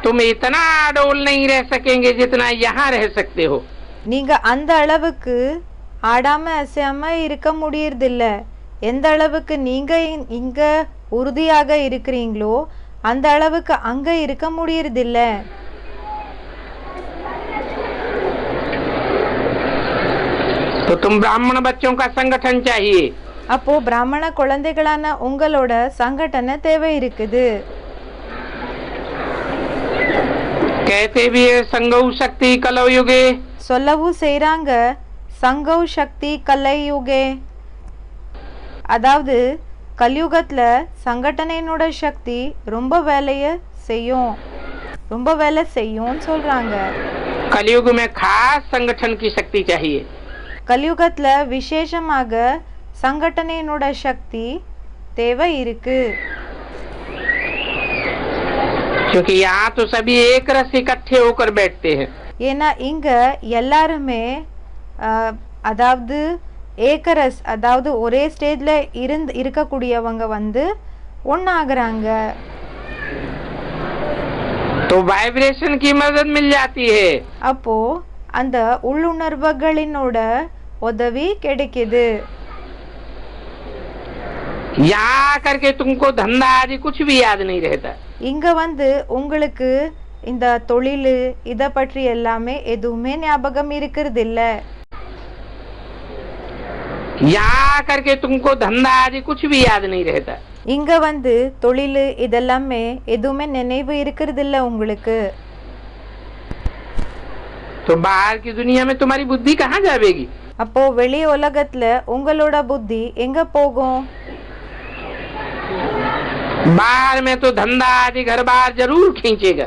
तुम इतना डोल नहीं रह सकेंगे जितना यहाँ रह सकते हो. நீங்க அந்த அளவுக்கு ஆடாம அசையாம இருக்க முடியறதில்ல. எந்த அளவுக்கு நீங்க இங்க உறுதியாக இருக்கிறீங்களோ அந்த அளவுக்கு அங்க இருக்க முடியறதில்ல. तो तुम ब्राह्मण बच्चों का संगठन चाहिए. அப்போ பிராமண குழந்தைகளான உங்களோட சங்கடன தேவை இருக்குது. कहते भी है संगौ शक्ति कलौ युगे. சொல்லவும் செய்றாங்க சங்கௌ சக்தி கலையுகே. அதாவது கலியுகத்துல சங்கடனையோட சக்தி ரொம்ப வேலை செய்யும்னு சொல்றாங்க. कलयुग में खास संगठन की शक्ति चाहिए. கலியுகத்துல விசேஷமாக சங்கடனையோட சக்தி தேவை இருக்கு. क्योंकि यहाँ तो सभी एक रस इकट्ठे होकर बैठते हैं. ஏன்னா இங்க எல்லாருமே அதாவது ஏக்கரஸ் அதாவது ஒரே ஸ்டேஜ்ல இருக்கக்கூடியவங்க வந்து ஒன்னாகிறாங்க. तो वाइब्रेशन की मदद मिल जाती है. அப்போ அந்த உள்ளுணர்வுகளினோட உதவி கிடைக்குது. यहाँ करके तुमको धंधा आदि कुछ भी याद नहीं रहता. இங்க வந்து உங்களுக்கு இந்த தொழில் இத பற்றி எல்லாமே எதுவுமே ஞாபகம் இருக்கிறது இல்ல. यहाँ करके तुमको धंधा आदि कुछ भी याद नहीं रहता. இங்க வந்து தொழில் இதெல்லாமே எதுவுமே நினைவு இருக்கிறது இல்ல உங்களுக்கு. तो बाहर की दुनिया में तुम्हारी बुद्धि कहाँ जाएगी? அப்போ வெளி உலகத்துல உங்களோட புத்தி எங்க போகும்? बाहर में तो धंधा आदि घर बार जरूर खींचेगा.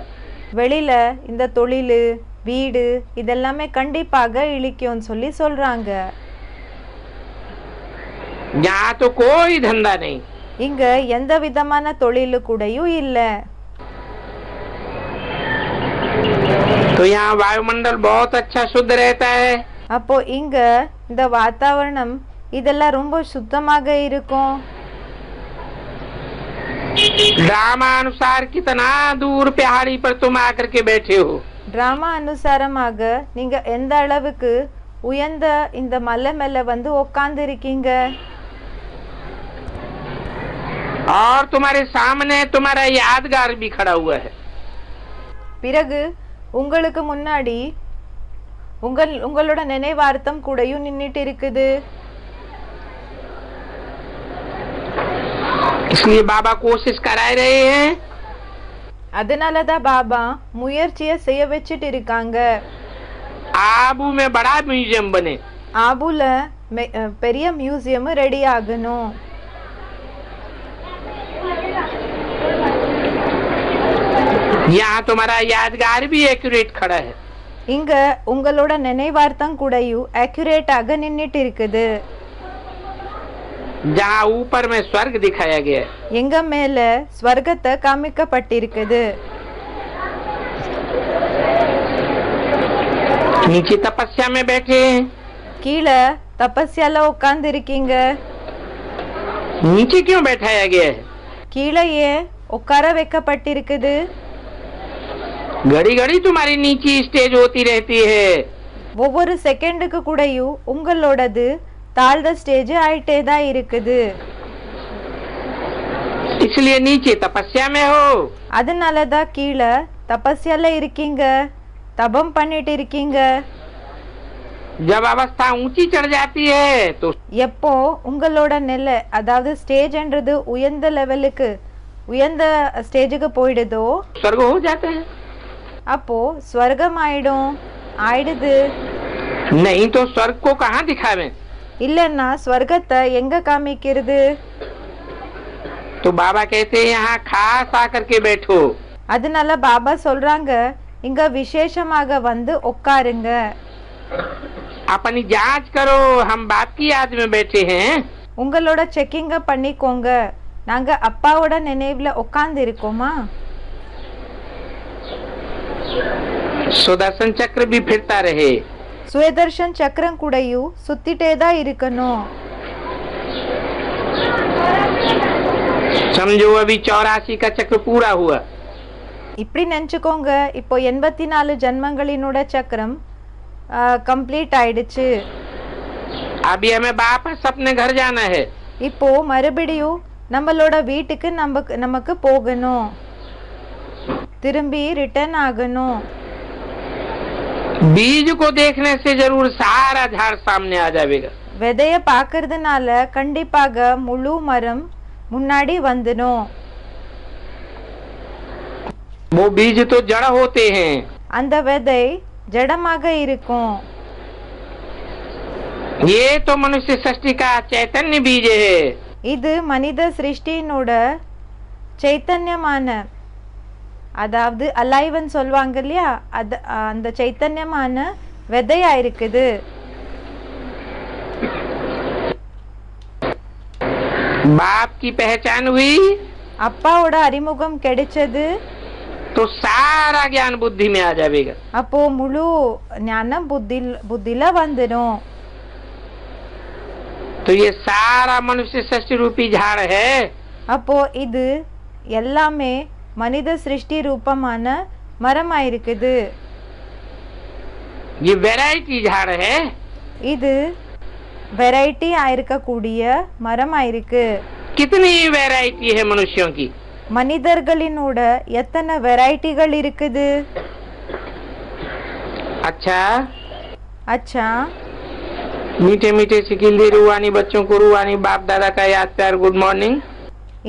வெளியில இந்த தொழில் வீடு இதெல்லாமே கண்டிப்பாக இழிக்கும்னு சொல்லி சொல்றாங்க. यहाँ तो कोई धंधा नहीं. இங்க எந்த விதமான தொழில் கூடயும் இல்ல. तो यहाँ वायुमंडल बहुत अच्छा शुद्ध रहता है. அப்போ இங்க இந்த வாतावरणம் இதெல்லாம் ரொம்ப சுத்தமாக இருக்கும். ड्रामा अनुसार कितना दूर पहाड़ी पर तुम आकर के बैठे हो. டிராமா அனுசாரமாக நீங்க எந்த அளவுக்கு உயர்ந்த இந்த மலை மேல வந்து உட்கார்ந்து இருக்கீங்க. और तुम्हारे सामने तुम्हारा यादगार भी खड़ा हुआ है. பிறகு உங்களுக்கு முன்னாடி உங்களோட நினைவார்த்தம் கூடயும் நின்னுட்டு இருக்குது. इसलिए बाबा कोशिश करा रहे हैं. அதனாலதான் பாபா முயற்சியை செய்ய வச்சுட்டு இருக்காங்க. आबू में बड़ा म्यूजियम बने. ஆபுல பெரிய மியூசியம் ரெடி ஆகணும். यहाँ तुम्हारा यादगार भी एक्यूरेट खड़ा है. இங்க உங்களோட நினைவார்த்தம் கூடயும் அக்யூரேட்டாக நின்னுட்டு இருக்குது. जहाँ ऊपर में स्वर्ग दिखाया गया है. எங்க மேல ஸ்வர்கத்தை காமிக்கப்பட்டிருக்குது. नीचे तपस्या में बैठे हैं. கீழே தபஸ்யால உட்கார்ந்து இருக்கீங்க. नीचे क्यों बैठाया गया है? கீழேயே உட்கார வைக்கப்பட்டிருக்குது. घड़ी घड़ी तुम्हारी नीची स्टेज होती रहती है. ஒவ்வொரு செகண்டுக்கு கூடயும் உங்களோடது தாழ்ந்த ஸ்டேஜ் ஆயிட்டே தான் இருக்குது. इसलिए नीचे तपस्या में हो. அதனாலதான் கீழே தபஸ்யால இருக்கீங்க, தபம் பண்ணிட்டு இருக்கீங்க. जब अवस्था ऊंची चढ़ जाती है तो எப்போ உங்களோட நிலை அதாவது ஸ்டேஜ்ன்றது உயர்ந்த லெவலுக்கு உயர்ந்த ஸ்டேஜுக்கு போயிடுதோ स्वर्ग हो जाता है. அப்போ ஸ்வர்க்கம் ஆயிடும். ஆயிடுது. नहीं तो स्वर्ग को कहाँ दिखावे? இல்லைன்னா ஸ்வர்க்கத்தை எங்க காமிக்கிறது? तो बाबा कहते हैं यहाँ खास आकर के बैठो। அதனால பாபா சொல்றாங்க இங்க விசேஷமாக வந்து உட்காருங்க. अपनी जांच करो, हम बाप की याद में बैठे हैं। உங்களோட செக்கிங்க பண்ணிக்கோங்க, நாங்க அப்பாவோட நினைவுல உட்கார்ந்து இருக்கோமா? सुदर्शन चक्र भी फिरता रहे। சுயதர்ஷன் சக்கரம் கூடயும் சுத்திட்டே தான் இருக்கணும். समझो अभी 84 का चक्र पूरा हुआ। இப்படி நினைச்சுக்கோங்க, இப்போ 84 ஜன்மங்களினோட சக்கரம் கம்ப்ளீட் ஆயிடுச்சு. अभी हमें वापस अपने घर जाना है। இப்போ மறுபடியும் நம்மளோட வீட்டுக்கு நமக்கு போகணும், திரும்பி ரிட்டர்ன் ஆகணும். बीज को देखने से जरूर सारा झाड़ सामने आ जाएगा। விதைய பாக்குறதுனால கண்டிப்பாக முழு மரம் முன்னாடி வந்துடும். वो बीज तो जड़ होते हैं। அந்த விதை ஜடமாக இருக்கும். ये तो मनुष्य सृष्टि का चैतन्य बीज है। இது மனித சிருஷ்டியினோட சைத்தன்யமான, அதாவது அலைவன் சொல்வாங்க இல்லையா, அந்த சைத்தன்யமான விதையா இருக்குது. बाप की पहचान हुई அப்பாவோட அறிமுகம் கிடைச்சது, तो सारा ज्ञान बुद्धि में आ जाएगा। அப்போ முழு ஞானம் புத்தில வந்துடும். तो ये सारा मनुष्य सृष्टि रूपी झाड़ है। அப்போ இது எல்லாமே மனித சிருஷ்டி ரூபமான மரமா இருக்குது. ये वैरायटी झाड़ है। இது வெரைட்டி ஆயிருக்கக்கூடிய மரமா இருக்கு. कितनी वैरायटी है मनुष्यों की? மனிதர்களினோட எத்தனை வெரைட்டிகள் இருக்குது. अच्छा अच्छा, मीठे मीठे सिकिल्दी रूहानी बच्चों को रूहानी बाप दादा का याद प्यार गुड मॉर्निंग।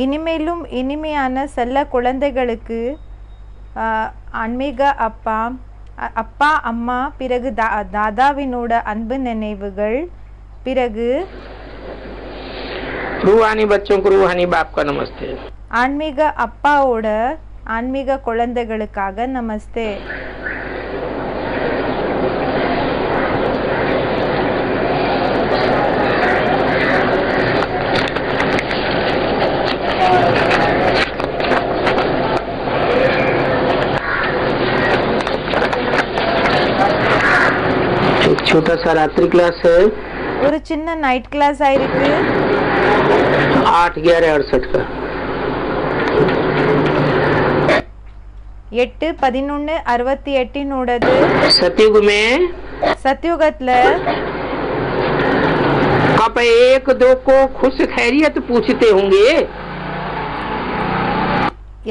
இனிமேலும் இனிமையான செல்ல குழந்தைகளுக்கு ஆன்மீக அப்பா அம்மா, பிறகு தாதாவினோட அன்பு நினைவுகள், பிறகு रूहानी बच्चों को रूहानी बाप का नमस्ते। ஆன்மீக அப்பாவோட ஆன்மீக குழந்தைகளுக்காக நமஸ்தே. एक छोटा सा रात्रि क्लास है। ஒரு சின்ன நைட் கிளாஸ் ஆயிருக்கு. 8/11/68 का 8/11/68 सतयुग में சத்யுகத்துல कब एक दो को खुश खैरियत पूछते होंगे।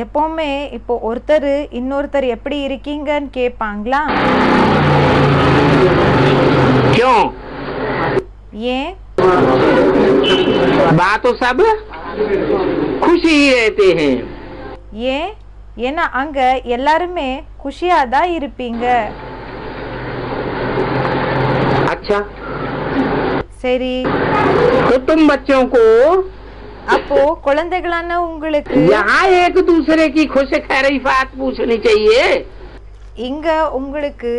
எப்பவுமே இப்போ ஒருத்தர் இன்னொருத்தர் எப்படி இருக்கீங்கன்னு கேட்பாங்களா? क्यों? ஏன்? बात तो सब खुश ही रहते हैं। ஏன்? ஏன்னா அங்க எல்லாருமே குஷியா தான் இருப்பீங்க. अच्छा சரி, तो तुम बच्चों को அப்போ குழந்தைகளான உங்களுக்கு यहाँ एक दूसरे की खुश खैरी बात पूछनी चाहिए। இங்க உங்களுக்கு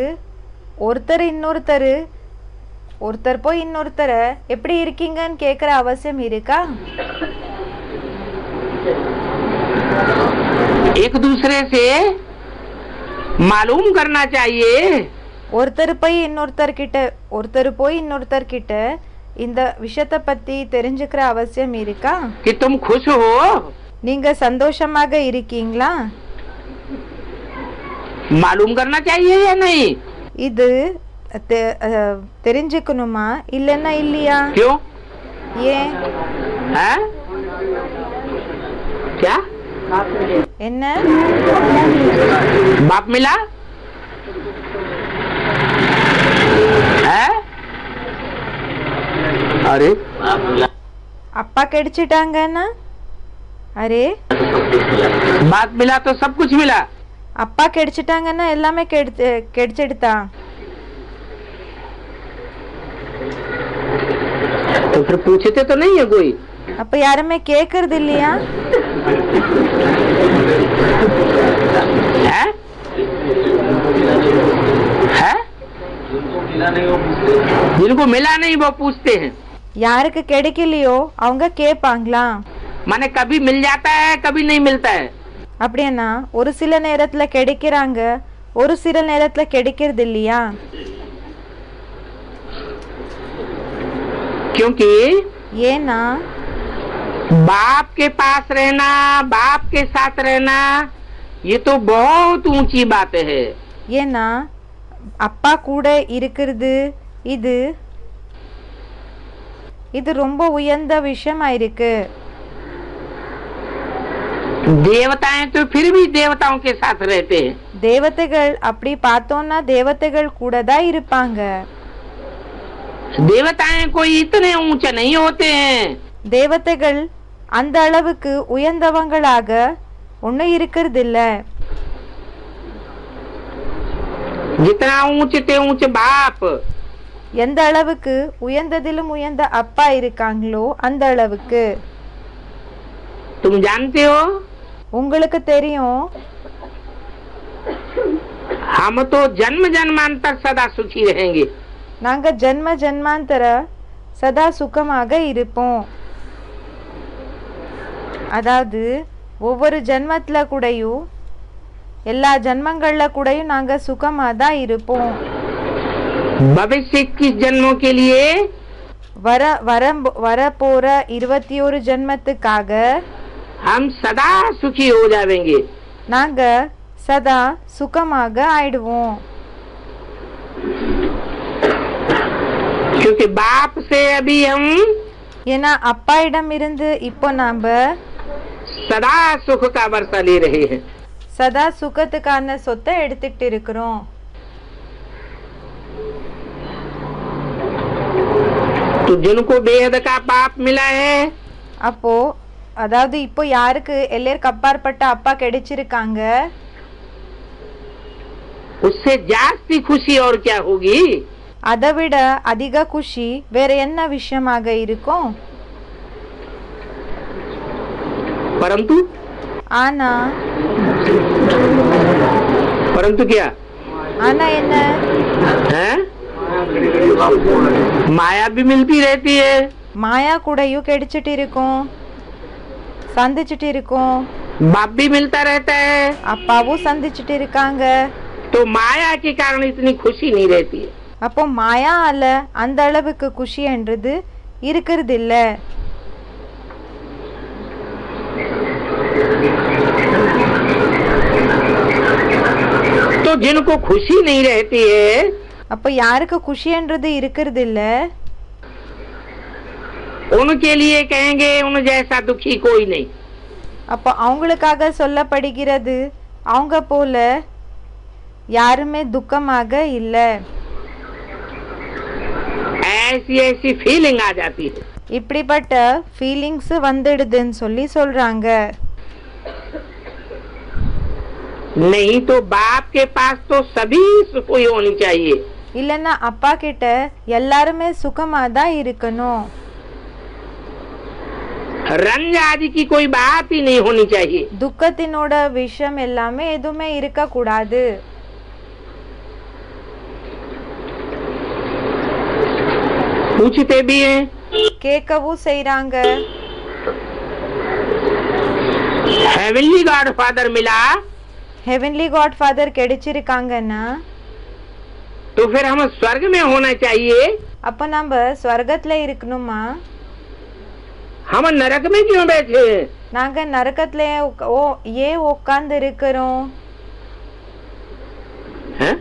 ஒருத்தர் போய் இன்னொருத்தரை எப்படி இருக்கீங்கன்னு கேக்குற அவசியம் இருக்கா? एक दूसरे से मालूम करना चाहिए। ஒருத்தர் போய் இன்னொருத்தர் கிட்ட இந்த விஷயத்தை பத்தி தெரிஞ்சுக்கிற அவசியம் இருக்கா? कि तुम खुश हो, நீங்க சந்தோஷமாக இருக்கீங்களா? मालूम करना चाहिए या नहीं? இது தெரிஞ்சுக்கணுமா இல்லைன்னா இல்லையா? क्यों? ஏன்? है? क्या? என்ன? बाप मिला है? अरे அப்பா கிடைச்சிட்டாங்கன்னா? அரே, बाप मिला तो सब कुछ मिला। அப்பா கிடைச்சிட்டாங்கன்னா எல்லாமே கிடைச்சிடுதா? तो फिर पूछते तो नहीं है कोई? அப்ப யாருமே கேக்குறது இல்லையா? है? है? जिनको मिला नहीं वो पूछते हैं। யாருக்கு கிடைக்கலையோ அவங்க கேட்பாங்களா? माने कभी मिल जाता है कभी नहीं मिलता है। அப்படின்னா ஒரு சில நேரத்துல கிடைக்கிறாங்க, ஒரு சில நேரத்துல கிடைக்கிறது இல்லையா? क्योंकि ஏன்னா बाप के पास रहना, बाप के साथ रहना, ये तो बहुत ऊंची बात है। ஏன்னா அப்பா கூட இருக்கிறது இது இது ரொம்ப உயர்ந்த விஷயமா இருக்கு. देवताएं तो फिर भी देवताओं के साथ रहते हैं। தேவதைகள் அப்படி பார்த்தோம்னா தேவதைகள் கூட தான் இருப்பாங்க. देवताएं कोई इतने ऊंचे नहीं होते हैं। தேவதைகள் அந்த அளவுக்கு உயர்ந்தவங்களாக ஒன்னும் இருக்கிறது இல்ல. जितना ऊंचे ते ऊंचे बाप, எந்த அளவுக்கு உயர்ந்ததிலும் உயர்ந்த அப்பா இருக்காங்களோ அந்த அளவுக்கு. तुम जानते हो உங்களுக்கு தெரியும் हम तो जन्म जन्मांतर सदा सुखी रहेंगे। நாங்க ஜென்ம ஜென்மாந்தர சதா சுகமாக இருப்போம். அதாவது ஒவ்வொரு ஜென்மத்துல கூடயும் எல்லா ஜென்மங்கள்ல கூடயும் நாங்க சுகமா தான் இருப்போம். भविष्य 21 जन्मों के लिए வர போற 21 ஜென்மத்துக்காக हम सदा सुखी हो जाएंगे। நாங்க சதா சுகமாக ஆயிடுவோம். क्योंकि बाप से अभी हम ஏன்னா அப்பா இடம் இருந்து இப்போ நாம सदा सुख का वर्षा ले रहे हैं। சதா சுகத்துக்கான சொத்தை எடுத்துக்கிட்டு இருக்கிறோம். तो जिनको बेहद का पाप मिला है, அப்போ அதாவது இப்போ யாருக்கு எல்லைக்கு அப்பாற்பட்ட அப்பா கிடைச்சிருக்காங்க, उससे जास्ती खुशी और क्या होगी? அதை விட அதிக குஷி வேற என்ன விஷயமாக இருக்கும்? परंतु ஆனா परंतु क्या ஆனா என்ன? है? माया भी मिलती रहती है। மாயா கூடயும் கிடைச்சிட்டு இருக்கும், சந்திச்சுட்டு இருக்கும். बाप भी मिलता रहता है। அப்பாவும் சந்திச்சுட்டு இருக்காங்க. तो माया के कारण इतनी खुशी नहीं रहती है। அப்போ மாயா அல்ல அந்த அளவுக்கு குஷி என்றது இருக்கிறது இல்ல. तो जिनको खुशी नहीं रहती है, அப்போ யாருக்கு குஷி என்றது இருக்கிறது இல்ல, उनके लिए कहेंगे उन जैसा दुखी कोई नहीं। அப்போ அவங்களுக்காக சொல்லப்படுகிறது அவங்க போல யாருமே துக்கமாக இல்ல. ऐसी ऐसी फीलिंग आ जाती है। இப்படிப்பட்ட ஃபீலிங்ஸ் வந்துடுதுன்னு சொல்லி சொல்றாங்க. नहीं तो बाप के पास तो सभी सुख होनी चाहिए। இல்லன்னா அப்பா கிட்ட எல்லாருமே சுகமா தான் இருக்கணும். रंज आदि की कोई बात ही नहीं होनी चाहिए। துக்கத்தினோட விஷயம் எல்லாமே எதுவுமே இருக்க கூடாது. पूछते भी हैं, கேட்கவும் செய்றாங்க. हेवनली गॉड फादर मिला ஹெவன்லி காட் ஃபாதர் கிடைச்சிருக்காங்கன்னா तो फिर हम स्वर्ग में होना चाहिए। அப்ப நம்ம ஸ்வர்கத்துல இருக்கணுமா? हम नरक में क्यों बैठे हैं? நாங்க நரகத்துல ஏன் உட்கார்ந்து இருக்கிறோம்? हैं?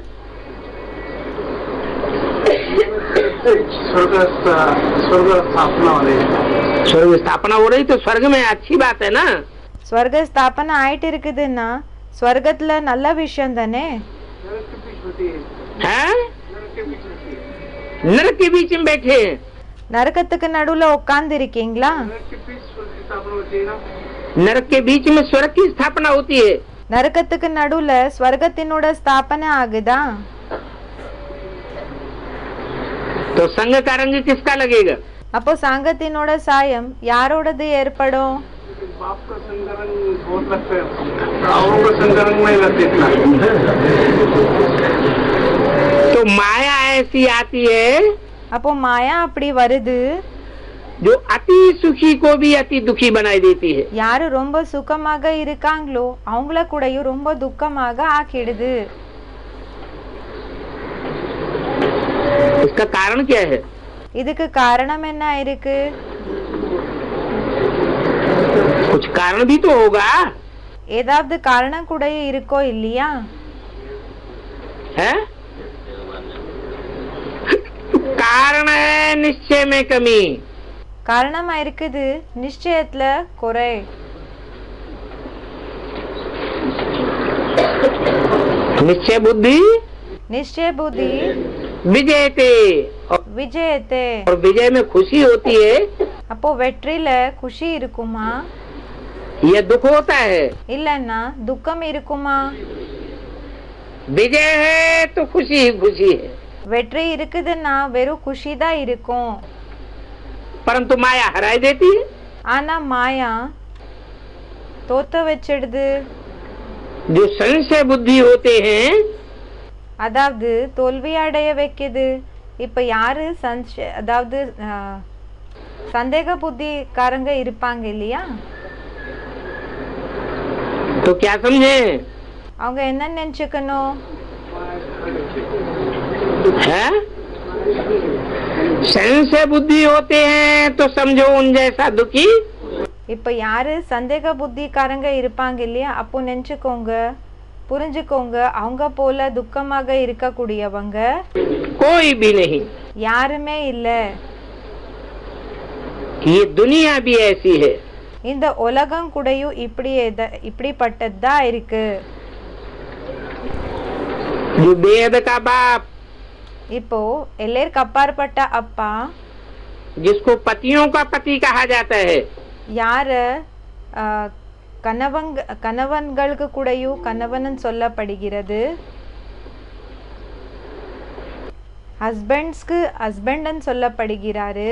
स्वर्ग स्थापना हो रही तो स्वर्ग में अच्छी बात है ना। ஸ்வர்க ஸ்தாபனை ஆயிட்டு இருக்குதுன்னா ஸ்வர்கத்துல நல்ல விஷயம் தானே. हैं? नरक के बीच में बैठे हैं। நரகத்துக்கு நடுவுல உட்கார்ந்து இருக்கீங்களா? नरक के बीच में स्वर्ग की स्थापना होती है। நரகத்துக்கு நடுவுல ஸ்வர்கத்தினோட ஸ்தாபனை ஆகுதா? तो संग का रंग किसका लगेगा? அப்போ சங்கத்தினோட சாயம் யாரோடது ஏற்படும்? बाप का संगरंग हो सकता है, रावण का संगरंग नहीं लगता इतना। तो माया ऐसी आती है அப்போ மாயா அப்படி வருது, जो अति सुखी को भी अति दुखी बनाई देती है। யாரு ரொம்ப சுகமாக இருக்காங்களோ அவங்கள கூடயும் ரொம்ப துக்கமாக ஆக்கிடுது. इसका कारण क्या है? இதுக்கு காரணம் என்ன இருக்கு? कुछ कारण भी तो होगा, ஏதாவது காரணம் கூட இருக்கோ இல்லையா? है? कारण है निश्चय में कमी। காரணமா இருக்குது நிச்சயத்துல குறை. निश्चय बुद्धि நிச்சய புத்தி विजयते, விஜயத்தே. और विजय में खुशी होती है அப்போ வெற்றில குஷி இருக்குமா या दुख होता है? இல்லன்னா துக்கம் இருக்குமா? विजय है तो खुशी ही खुशी है, வெற்றி இருக்குதுன்னா வெறும் குஷி தான் இருக்கும். परंतु माया हराई देती है। ஆனா மாயா தோத்த வச்சிடுது. जो संशय बुद्धि होते हैं அதாவது தோல்வி அடைய வைக்குது. இப்ப யாரு அதாவது சந்தேக புத்திக்காரங்க இருப்பாங்க இல்லையா, तो क्या समझे? அவங்க என்ன நினைச்சுக்கணும்? है? संशय बुद्धि होते हैं तो समझो उन जैसा दुखी। இப்ப யாரு சந்தேக புத்திக்காரங்க இருப்பாங்க இல்லையா, அப்போ நினைச்சுக்கோங்க, புரிஞ்சுக்கோங்க, அவங்க போல துக்கமாக இருக்கக்கூடியவங்க कोई भी नहीं। யாருமே இல்ல. ये दुनिया भी ऐसी है। இந்த உலகம் கூடயும் இப்படிப்பட்டதா இருக்கு. जो वेद का बाप, இப்போ எல்லாருக்கு அப்பாற்பட்ட அப்பா, जिसको पतियों का पति कहा जाता है, யாரு கணவன்களுக்கு கூடயும் கணவன் சொல்லப்படுகிறது, ஹஸ்பண்ட்ஸ்க்கு ஹஸ்பண்ட் சொல்லப்படுகிறாரு,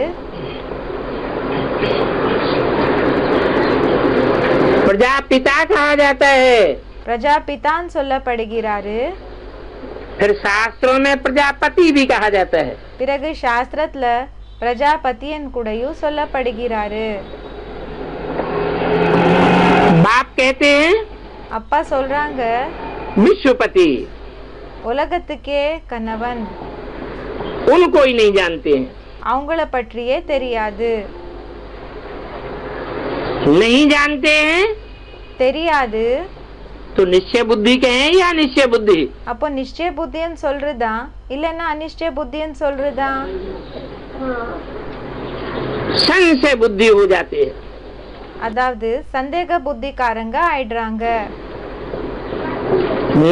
प्रजापिता कहा जाता है, பிரஜாபிதான் சொல்லப்படுகிறாரு, फिर शास्त्रों में प्रजापति भी कहा जाता है। பிறகு சாஸ்திரத்துல பிரஜாபதியன் கூடயும் சொல்லப்படுகிறாரு. बाप कहते हैं அப்பா சொல்றாங்க विश्वपति, உலகத்துக்கே கணவன், उनको ही नहीं जानते हैं। அவங்கள பற்றியே தெரியாது. नहीं जानते हैं தெரியாது, तो निश्चय बुद्धि कहें या निश्चय बुद्धि? அப்போ நிச்சய புத்தியன் சொல்றதா இல்லன்னா அனிஷ்டய புத்தியன் சொல்றதா? संशय बुद्धि हो जाते हैं। அதாவது சந்தேக புத்திக்காரங்க ஆயிடுறாங்க.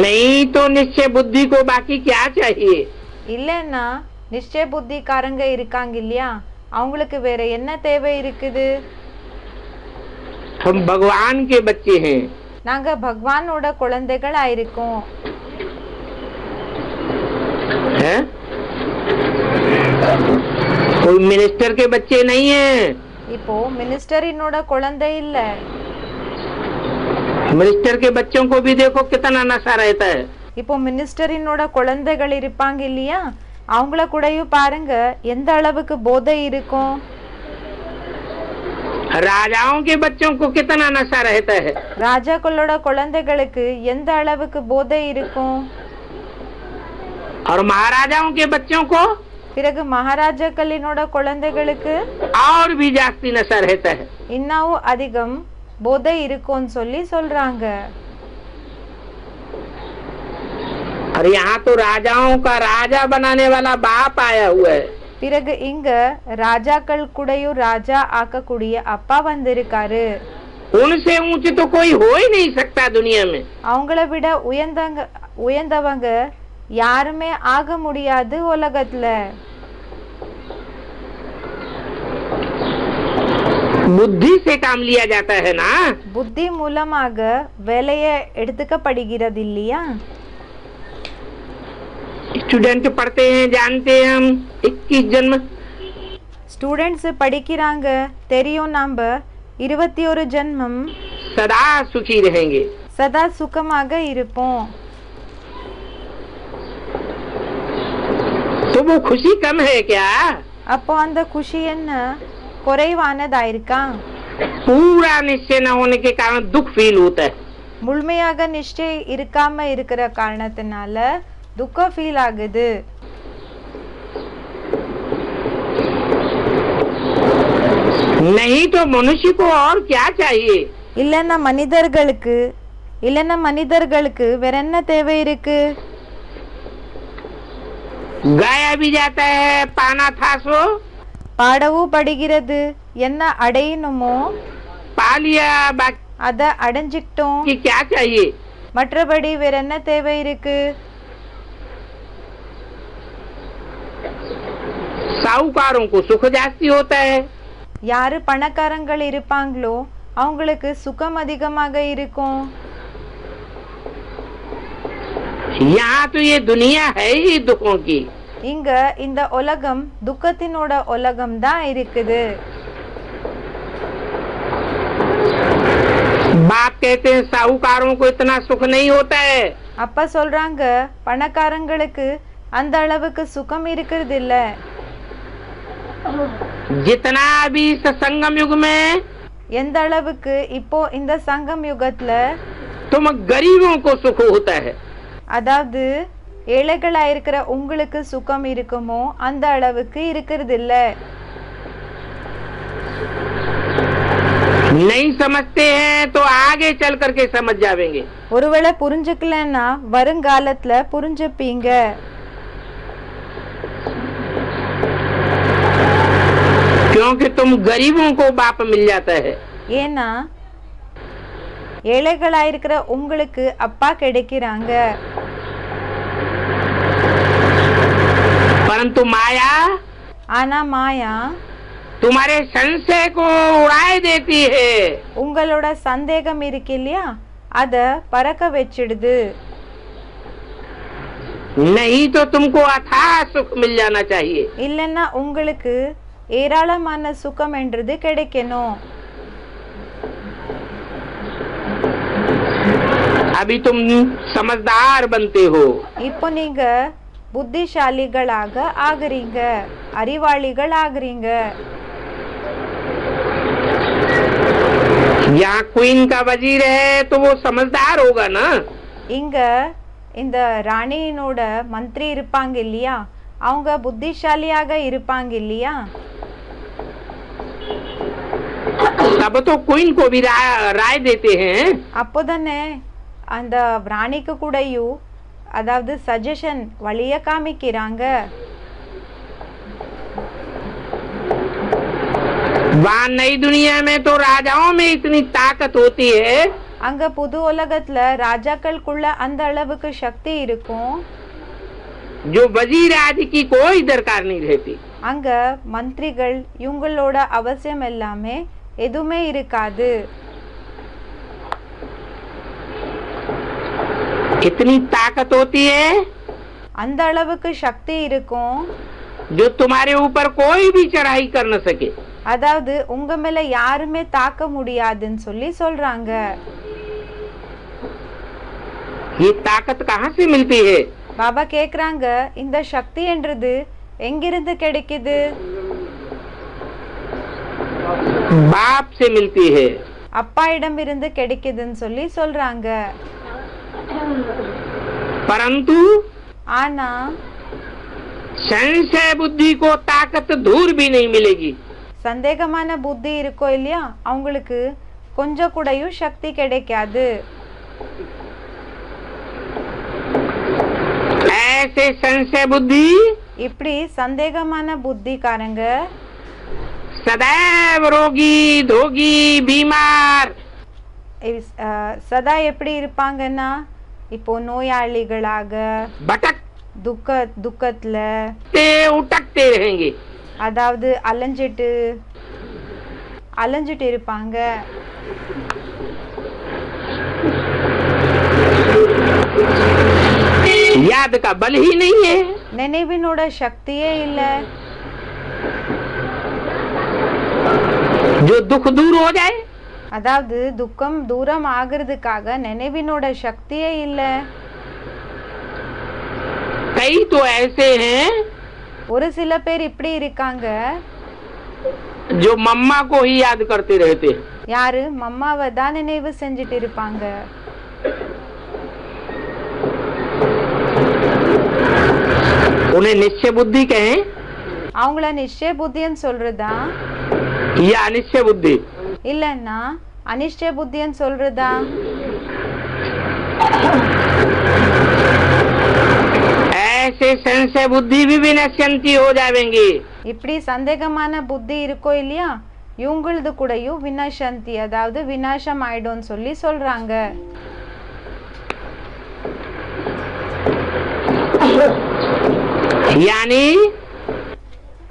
नहीं तो निश्चय बुद्धि को बाकी क्या चाहिए? இல்லன்னா நிச்சய புத்திக்காரங்க இருக்காங்க இல்லையா, அவங்களுக்கு வேற என்ன தேவை இருக்குது? हम भगवान के बच्चे हैं। நாங்க பகவானோட குழந்தைகள் ஆயிருக்கோம். है? कोई मिनिस्टर के बच्चे नहीं हैं। இப்போ மினிஸ்டரினோட குழந்தை இல்ல. मिनिस्टर के बच्चों को भी देखो कितना नशा रहता है। இப்போ மினிஸ்டரினோட குழந்தைகள் இருப்பாங்க இல்லையா, அவங்கள கூடயும் பாருங்க எந்த அளவுக்கு போதை இருக்கும். राजाओं के बच्चों को कितना नशा रहता है। ராஜாக்களோட குழந்தைகளுக்கு எந்த அளவுக்கு போதை இருக்கும். और महाराजाओं के बच्चों को பிறகு மகாராஜாக்களினோட குழந்தைகளுக்கு और भी जास्ती नशा रहता है। இன்னும் அதிகம் போதை இருக்கும்னு சொல்றாங்க. और यहाँ तो राजाओं का राजा बनाने वाला बाप आया हुआ है। பிறகு இங்க ராஜாக்கள் கூடயும் ராஜா ஆக்கக்கூடிய அப்பா வந்திருக்காரு. उनसे ऊंचे तो कोई हो ही नहीं सकता दुनिया में। அவங்கள விட உயர்ந்தவங்க யாருமே ஆக முடியாது உலகத்துல. बुद्धि से काम लिया जाता है ना। புத்தி மூலமாக வேலைய எடுத்துக்கப்படுகிறது இல்லையா. स्टूडेंट पढ़ते हैं, जानते हैं हम 21 जन्म। ஸ்டூடெண்ட்ஸ் படிக்கிறாங்க தெரியும் நாம 21 ஜென்மம் सदा सुखी रहेंगे। சதா சுகமாக இருப்போம்। तो वो खुशी कम है क्या? அப்போ அந்த குஷி என்ன குறைவானதா இருக்கா? पूरा निश्चय न होने के कारण दुख फील होता है। முழுமையாக நிச்சயம் இருக்காம இருக்கிற காரணத்தினால துக்கம் ஃபீல் ஆகுது। नहीं तो मनुष्य को और क्या चाहिए? இல்லைன்னா மனிதர்களுக்கு வேற என்ன தேவை இருக்கு? गाया भी जाता है पाना था सो, பாடவும் படுகிறது என்ன அடையணுமோ पा लिया, बाकी அத அடைஞ்சிட்டோம், क्या चाहिए? மற்றபடி வேற என்ன தேவை இருக்கு? साहूकारों को सुख जास्ती होता है, யாரு பணக்காரங்கள் இருப்பாங்களோ அவங்களுக்கு சுகம் அதிகமாக இருக்கும்। यहाँ तो ये दुनिया है ही दुखों की। இங்க இந்த உலகம் துக்கத்தினோட உலகம் தான் இருக்குது। बाप कहते हैं साहूकारों को इतना सुख नहीं होता है। அப்பா சொல்றாங்க பணக்காரங்களுக்கு அந்த அளவுக்கு சுகம் இருக்கிறது இல்ல। जितना अभी इस संगम युग में எந்த அளவுக்கு இப்போ இந்த சங்கம் யுகத்துல तुम गरीबों को सुख होता है, அதாவது ஏழைகளா இருக்கிற உங்களுக்கு சுகம் இருக்குமோ அந்த அளவுக்கு இருக்கிறது இல்ல। नहीं समझते हैं तो आगे चल करके समझ जावेंगे। ஒருவேளை புரிஞ்சுக்கலன்னா வருங்காலத்துல புரிஞ்சுப்பீங்க। क्योंकि तुम गरीबों को बाप मिल जाता है, ஏன்னா ஏழைகளா இருக்கிற உங்களுக்கு அப்பா கிடைக்கிறாங்க। परंतु माया ஆனா மாயா तुम्हारे संशय को उड़ाए देती है। உங்களோட சந்தேகம் இருக்கு இல்லையா அத பறக்க வச்சிடுது। नहीं तो तुमको अथाह सुख मिल जाना चाहिए। இல்லைன்னா உங்களுக்கு ஏராளமான சுகம் என்றது கிடைக்கணும்। अभी तुम समझदार बनते हो, இப்போ நீங்க புத்திசாலிகளாக ஆகுறீங்க, அறிவாளிகள் ஆகுறீங்க। यहाँ क्वीन का वजीर है तो वो समझदार होगा ना। இங்க இந்த ராணியினோட மந்திரி இருப்பாங்க இல்லையா அவங்க புத்திசாலியாக இருப்பாங்க இல்லையா? तब तो क्वीन को भी राय देते हैं। அப்போதானே அந்த ராணிக்கு கூடயும் அதாவது சஜஷன் வழிய காமிக்கிறாங்க। वहाँ नई दुनिया में तो राजाओं में इतनी ताकत होती है, அங்க புது உலகத்துல ராஜாக்களுக்குள்ள அந்த அளவுக்கு சக்தி இருக்கும் जो वजीर आदि की कोई दरकार नहीं रहती। அங்க மந்திரிகள் இவங்களோட அவசியம் எல்லாமே எதுவுமே இருக்காது। इतनी ताकत होती है அந்த அளவுக்கு சக்தி இருக்கும் जो तुम्हारे ऊपर कोई भी चढ़ाई कर न सके। அதாவது உங்க மேல யாருமே தாக்க முடியாதுன்னு சொல்லி சொல்றாங்க। ये ताकत कहाँ से मिलती है? பாபா கேக்குறாங்க இந்த சக்தி என்றது எங்கிருந்து கிடைக்குது? बाप से मिलती है। அப்பா இடம் இருந்து கிடைக்குதுன்னு சொல்லி சொல்றாங்க। परंतु ஆனா संशय बुद्धि को ताकत दूर भी नहीं मिलेगी। சந்தேகமான புத்தி இருக்கோ இல்லையா அவங்களுக்கு கொஞ்சம் கூடயும் சக்தி கிடைக்காது। ऐसे संशय बुद्धि இப்படி சந்தேகமான புத்திக்காரங்க सदैव रोगी धोगी बीमार சதா எப்படி இருப்பாங்கன்னா இப்போ நோயாளிகளாக துக்கத்துல उटकते रहेंगे। அதாவது அலைஞ்சிட்டு இருப்பாங்க। याद का बल ही नहीं है। நினைவினோட சக்தியே இல்ல। जो दुख दूर हो जाए। அதாவது துக்கம் தூரம் ஆகிறதுக்காக நினைவினோட சக்தியே இல்ல. कई तो ऐसे हैं ஒரு சில பேர் இப்படி இருக்காங்க, जो मम्मा को ही याद करते रहते हैं। யாரு மம்மாவை தான் நினைவு செஞ்சுட்டு இருப்பாங்க. उन्हें निश्चय बुद्धि कहें அவங்கள நிச்சய புத்தின்னு சொல்றதா या अनिश्चय बुद्धि? இல்லன்னா அனிஷ்ட புத்தின்னு சொல்றதா? ऐसे संशय बुद्धि भी विनश्यंती हो जाएंगी। இப்படி சந்தேகமான புத்தி இருக்கோ இல்லையா, இவங்களது கூடயும் வினசந்தி அதாவது விநாசம் ஆயிடும்னு சொல்லி சொல்றாங்க. यानी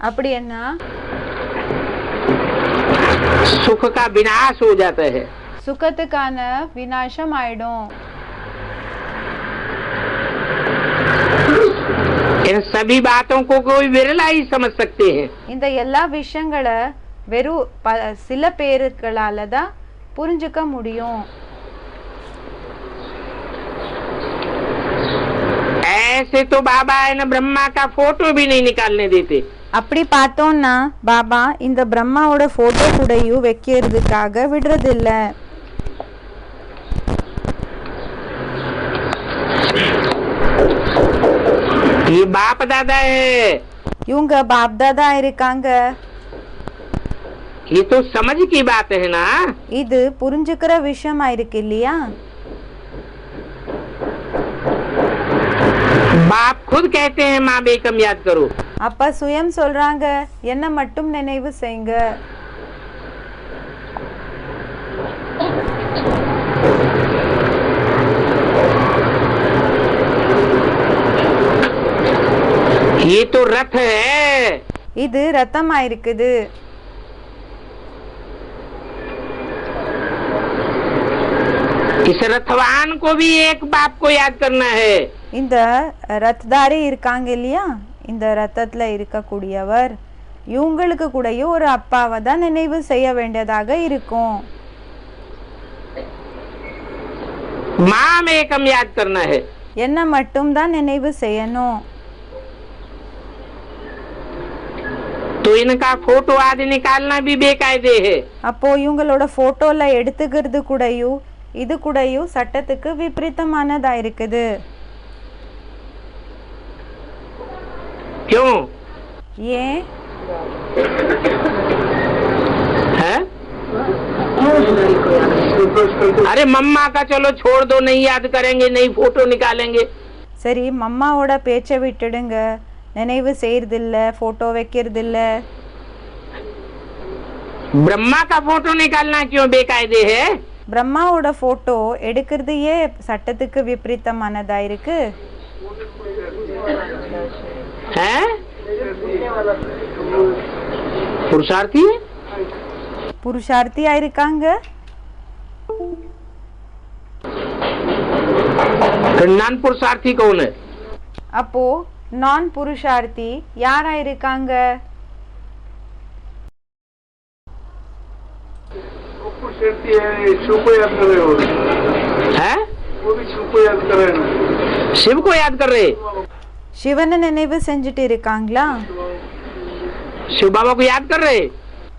அப்படி என்ன सुख का विनाश हो जाता है। சுகத்துக்கான விநாசம் ஆயிடும். इन सभी बातों को कोई विरला ही समझ सकते हैं। இந்த எல்லா விஷயங்களை வெறும் சில பேருக்களால தான் புரிஞ்சுக்க முடியும். ऐसे तो बाबा इन ब्रह्मा का फोटो भी नहीं निकालने देते। அப்படி பார்த்தோம்னா பாபா இந்த பிரம்மாவோட போட்டோ கூடயும் வைக்கிறதுக்காக விடுறதில்ல. ये बाप दादा है, இவங்க பாப்தாதா இருக்காங்க. ये तो समझ की बात है ना। இது புரிஞ்சுக்கிற விஷயமா இருக்கு இல்லையா? बाप खुद कहते हैं माँ बेकम याद करो। அப்பா சுயம் சொல்றாங்க என்ன மட்டும் நினைவு செய்யுங்க. ये तो रथ है। இது ரத்தமா இருக்குது. इस रथवान को भी एक बाप को याद करना है। இந்த ரத்தாரி இருக்காங்க இல்லையா, இந்த ரத்தத்துல இருக்கக்கூடியவர் இவங்களுக்கு கூடயும் ஒரு அப்பாவை தான் நினைவு செய்ய வேண்டியதாக இருக்கும். माँ बेकम याद करना है। என்ன மட்டும் தான் நினைவு செய்யணும். तो इनका फोटो आदि निकालना भी बेकायदे है। அப்போ இவங்களோட போட்டோல எடுத்துக்கிறது கூடயும் இது கூடயும் சட்டத்துக்கு விபரீதமானதா இருக்குது. क्यों ஏன்? है? अरे मम्मा का चलो छोड़ दो, नहीं याद करेंगे, नहीं फोटो निकालेंगे। சரி மம்மாவோட பேச்சை விட்டுடுங்க, நினைவு செய்யறதில்ல, போட்டோ வைக்கிறதில்ல. ब्रह्मा का फोटो निकालना क्यों बेकायदे है? பிரம்மாவோட போட்டோ எடுக்கிறது ஏன் சட்டத்துக்கு விபரீதமானதா இருக்கு? है? पुरुषार्थी है? புருஷார்த்தியா இருக்காங்க. नॉन पुरुषार्थी कौन है? அப்போ நான் புருஷார்த்தி யாரா இருக்காங்க? पुरुषार्थी है, शिव को याद कर रहे हो। है? वो भी शिव को याद कर रहे हैं। शिव को याद कर रहे? சிவனை நினைவு செஞ்சுட்டு இருக்காங்களா? शिव बाबा को याद कर रहे?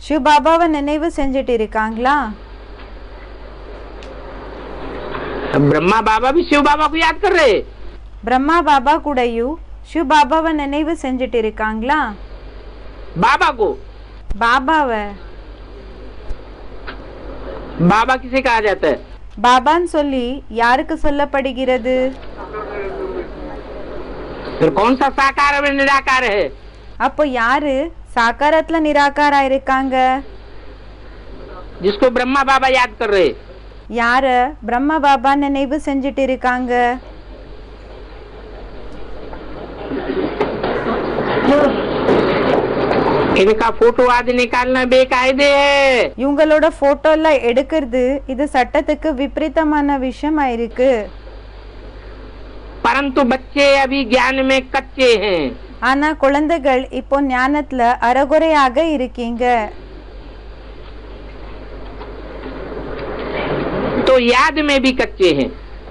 சிவ பாபாவை நினைவு செஞ்சுட்டு இருக்காங்களா? ब्रह्मा बाबा भी शिव बाबा को याद कर रहे? பிரம்மா பாபா கூடயும் சிவ பாபாவை நினைவு செஞ்சுட்டு இருக்காங்களா? बाबा को? பாபாவை बाबा किसे कहा जाता है? பாபான்னு சொல்லி யாருக்கு சொல்லப்படுகிறது? फिर कौन सा साकार और निराकार है? அப்போ யாரு சாக்காரத்துல நிராகாரா இருக்காங்க? जिसको ब्रह्मा बाबा याद कर रहे? யார பிரம்ம பாபா நினைவு செஞ்சுட்டு இருக்காங்க? इनका फोटो आदि निकालना बेकायदे है। இவங்களோட போட்டோ எல்லாம் எடுக்கிறது இது சட்டத்துக்கு விபரீதமான விஷயமா இருக்கு. परंतु बच्चे अभी ज्ञान में कच्चे हैं। ஆனா குழந்தைகள் இப்போ ஞானத்துல அறகுறையாக இருக்கீங்க. याद में भी कच्चे हैं।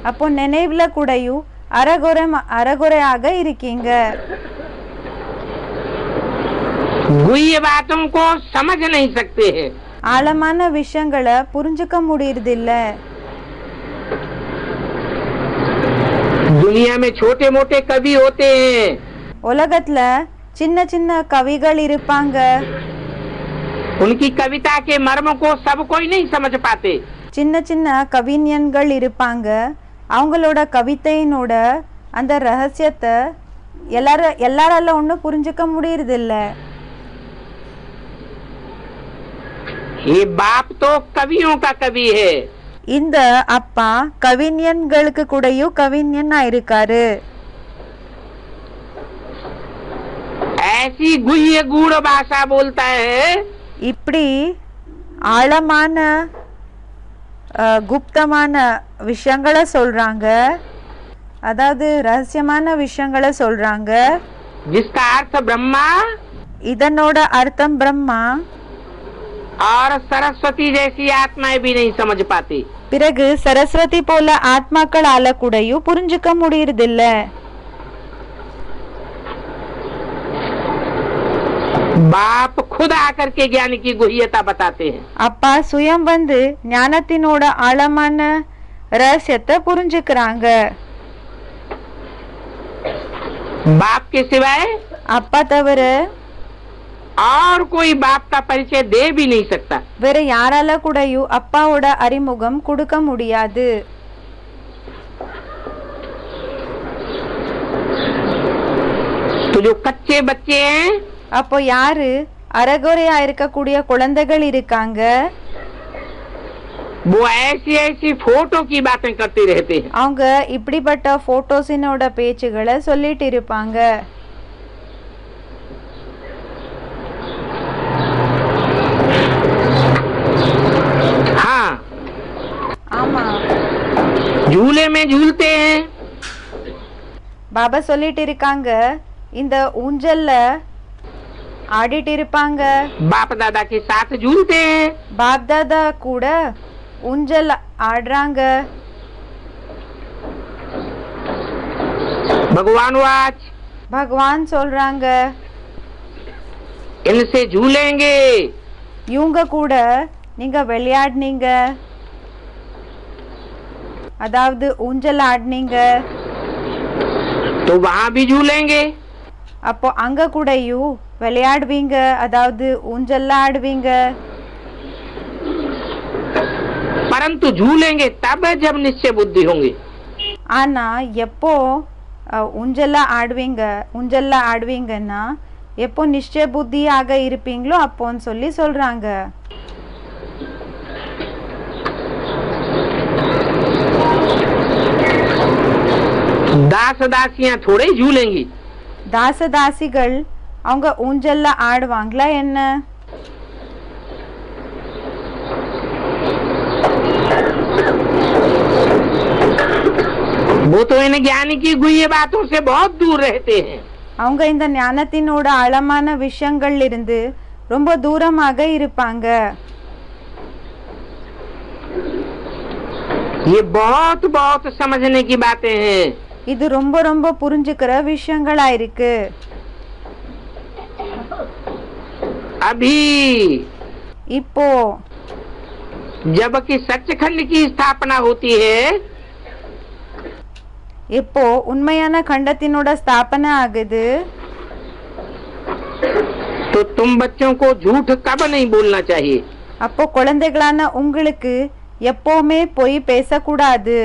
அப்போ நினைவுல கூடயும் அறகுறையாக இருக்கீங்க. गुह्य बातों को समझ नहीं सकते हैं। ஆழமான விஷயங்களை புரிஞ்சுக்க முடியறதில்ல. दुनिया में छोटे मोटे कवि होते हैं। உலகத்துல சின்ன சின்ன கவிகள் இருப்பாங்க. उनकी कविता के मर्म को सब कोई नहीं समझ पाते। சின்ன சின்ன கவிஞன்கள் இருப்பாங்க. அவங்களோட கவிதையினோட அந்த ரகசியத்தை எல்லாரால ஒன்றும் புரிஞ்சுக்க முடியறதில்ல. ये बाप तो कवियों का कवि है। இந்த அப்பா கவிஞன்களுக்கு கூடயும் கவிஞனா இருக்காரு. ऐसी गुह्य गूढ़ भाषा बोलता है। இப்படி ஆழமான குப்தமான விஷயங்களை சொல்றாங்க. அதாவது ரகசியமான விஷயங்களை சொல்றாங்க. जिसका अर्थ ब्रह्मा இதனோட அர்த்தம் பிரம்மா और सरस्वती जैसी आत्माएं भी नहीं समझ पाती। பிறகு சரஸ்வதி போல ஆத்மாக்களால கூடயும் புரிஞ்சுக்க முடியறதில்ல. बाप खुद आकर के ज्ञान की गुह्यता बताते हैं। அப்பா சுயம் வந்து ஞானத்தினோட ஆழமான ரகசியத்தை புரிஞ்சுக்கிறாங்க. बाप के सिवाय அப்பா தவிர और कोई बाप का परिचय दे भी नहीं सकता। வேற யாரால கூடயும் அப்பாவோட அறிமுகம் கொடுக்க முடியாது. तो जो कच्चे बच्चे हैं அப்போ யாரு அறகுறையா இருக்கக்கூடிய குழந்தைகள் இருக்காங்க. वो ऐसी ऐसी फोटो की बातें करते रहते हैं। அவங்க இப்படிப்பட்ட போட்டோஸினோட பேச்சுகளை சொல்லிட்டு இருப்பாங்க. हाँ, ஆமா, झूले में झूलते हैं। பாபா சொல்லிட்டு இருக்காங்க இந்த ஊஞ்சல்ல ஆடிட்டு இருப்பாங்க. बाप दादा के साथ झूलते हैं। பாப் தாதா கூட ஊஞ்சல் ஆடுறாங்க. भगवान वाच பகவான் சொல்றாங்க इनसे झूलेंगे। இவங்க கூட நீங்க விளையாடுனீங்க, அதாவது ஊஞ்சல் ஆடினீங்க. तो वहाँ भी झूलेंगे। அப்போ அங்க கூடயும் விளையாடுவீங்க, அதாவது ஊஞ்சல்ல ஆடுவீங்க. परंतु झूलेंगे तब जब निश्चय बुद्धि होंगे। ஆனா எப்போ ஊஞ்சல்ல ஆடுவீங்கன்னா எப்போ நிச்சய புத்தியாக இருப்பீங்களோ அப்போன்னு சொல்லி சொல்றாங்க. दास दासियां थोड़े झूलेंगी। தாச தாசிகள் அவங்க ஊஞ்சல்ல ஆடுவாங்களா என்ன? वो तो इन ज्ञानी की गुह्य बातों से बहुत दूर रहते हैं। அவங்க இந்த ஞானத்தினோட ஆழமான விஷயங்கள்ல இருந்து ரொம்ப தூரமாக இருப்பாங்க. ये बहुत बहुत समझने की बातें हैं। இது ரொம்ப ரொம்ப புரிஞ்சுக்கிற விஷயங்களா இருக்கு. अभी இப்போ जबकि सचखंड की स्थापना होती है, இப்போ உண்மையான கண்டத்தினோட ஸ்தாபனை ஆகுது. तो तुम बच्चों को झूठ कब नहीं बोलना चाहिए। அப்போ குழந்தைகளான உங்களுக்கு எப்பவுமே பொய் பேசக்கூடாது.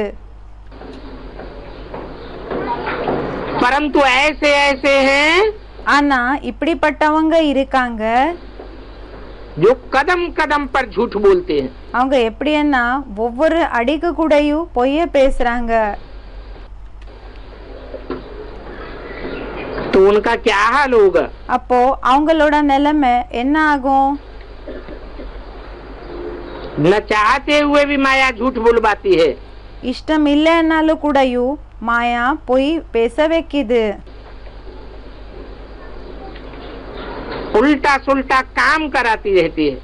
परंतु ऐसे ऐसे हैं ஆனா இப்படிப்பட்டவங்க இருக்காங்க, जो कदम कदम पर झूठ बोलते हैं। அவங்க எப்படின்னா ஒவ்வொரு அடிக்கு கூடயும் பொய்ய பேசுறாங்க. तो उनका क्या हाल होगा। அப்போ அவங்களோட நிலைமை என்ன ஆகும்? न चाहते हुए भी माया झूठ बुलवाती है। இஷ்டம் இல்லைன்னாலும் கூடயும் மாயா பொய் பேச வைக்குது. उल्टा सुल्टा काम कराती रहती है।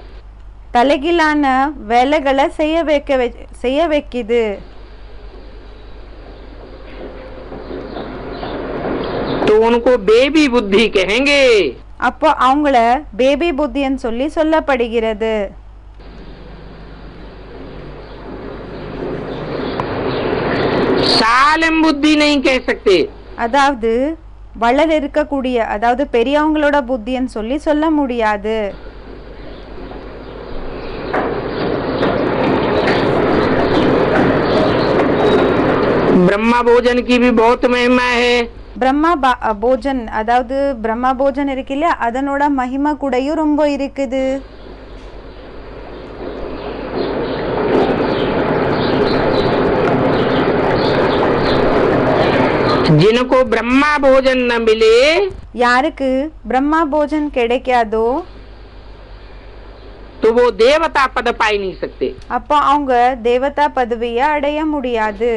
தலைகீழான வேலைகளை செய்ய வைக்குது. तो उनको बेबी बुद्धि कहेंगे. அப்போ அவங்கள பேபி புத்தின்னு சொல்லி சொல்லப்படுகிறது. सालिम बुद्धि नहीं कह सकते. அதாவது வளர் இருக்கக்கூடிய, அதாவது பெரியவங்களோட புத்தின்னு சொல்லி சொல்ல முடியாது. ब्रह्मा भोजन की भी बहुत महिमा है. பிரம்மா போஜன், அதாவது பிரம்மா போஜன் இருக்கு இல்லையா, அதனோட மகிமை கூடயும் ரொம்ப இருக்குது. जिनको ब्रह्मा भोजन न मिले, யாருக்கு பிரம்மா போஜன் கிடைக்காதோ तो वो देवता पद पा ही नहीं सकते. அப்போ அவங்க தேவதா பதவியை அடைய முடியாது.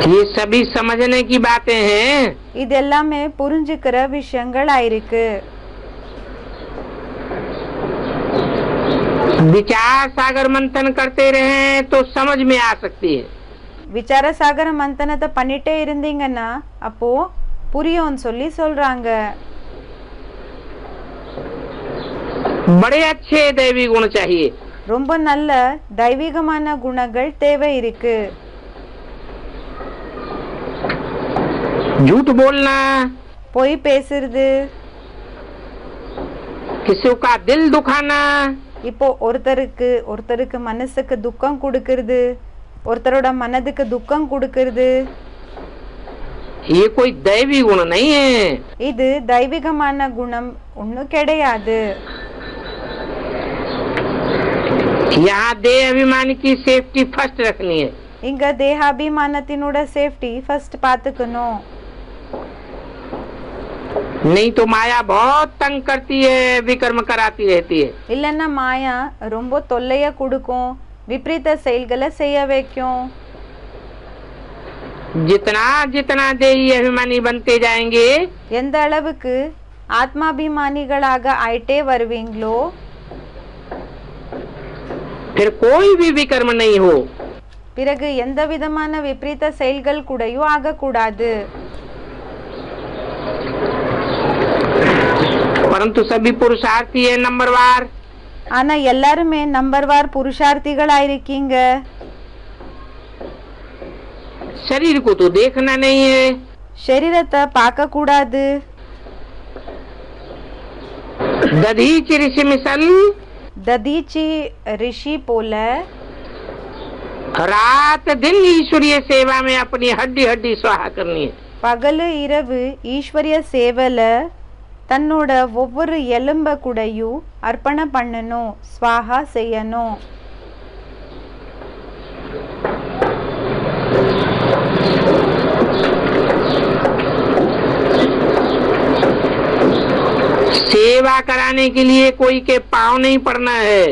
ये सभी समझने की बातें हैं. இது எல்லாமே புரிஞ்சுக்கிற விஷயங்கள் ஆயிருக்கு. विचार सागर मंथन करते रहे तो समझ में आ सकती है. விசார சாகர மந்தனத்தை பண்ணிட்டே இருந்தீங்கன்னா அப்போ புரியும்னு சொல்லி சொல்றாங்க. बड़े अच्छे दैवी गुण चाहिए. ரொம்ப நல்ல தெய்வீகமான குணங்கள் தேவை இருக்கு. झूठ बोलना, பொய் பேசுறது, किसी का दिल दुखाना, இப்போ ஒருத்தருக்கு மனசுக்கு துக்கம் கொடுக்கறது, ஒருத்தரோட மனதுக்கு துக்கம் கொடுக்கறது, ये कोई दैवी गुण नहीं है. இது தெய்வீகமான குணம் ஒன்னும் கிடையாது. यहाँ देह अभिमान की सेफ्टी फर्स्ट रखनी है. இங்க தேகாபிமானத்தினோட சேஃப்டி ஃபர்ஸ்ட் பாத்துக்கணும். नहीं तो माया बहुत तंग करती है, विकर्म कराती रहती है. இல்லன்னா மாயா ரொம்ப தொல்லைய கொடுக்கும், விபரீத செயல்களை செய்ய வைக்கும். जितना जितना देही अभिमानी बनते जाएंगे, எந்த அளவுக்கு ஆத்மாபிமானிகளாக ஆயிட்டே வருவீங்களோ फिर कोई भी विकर्म नहीं हो. பிறகு எந்த விதமான விபரீத செயல்கள் கூடயும் ஆகக்கூடாது. परंतु सभी पुरुषार्थी है नंबरवार. ஆனா எல்லாருமே நம்பர்வார் புருஷார்த்திகளா இருக்கீங்க. शरीर को तो देखना नहीं है. சரீரத்தை பார்க்க கூடாது. दधीच ऋषि मिसल, ததீச்சி ரிஷி போல रात दिन ईश्वरीय सेवा में अपनी हड्डी हड्डी स्वाहा करनी है. பகலு இரவு ஈஸ்வரிய சேவல தன்னோட ஒவ்வொரு எலும்ப கூடயும் அர்ப்பணம் பண்ணணும், ஸ்வாஹா செய்யணும். सेवा कराने के लिए कोई के पाँव नहीं पड़ना है.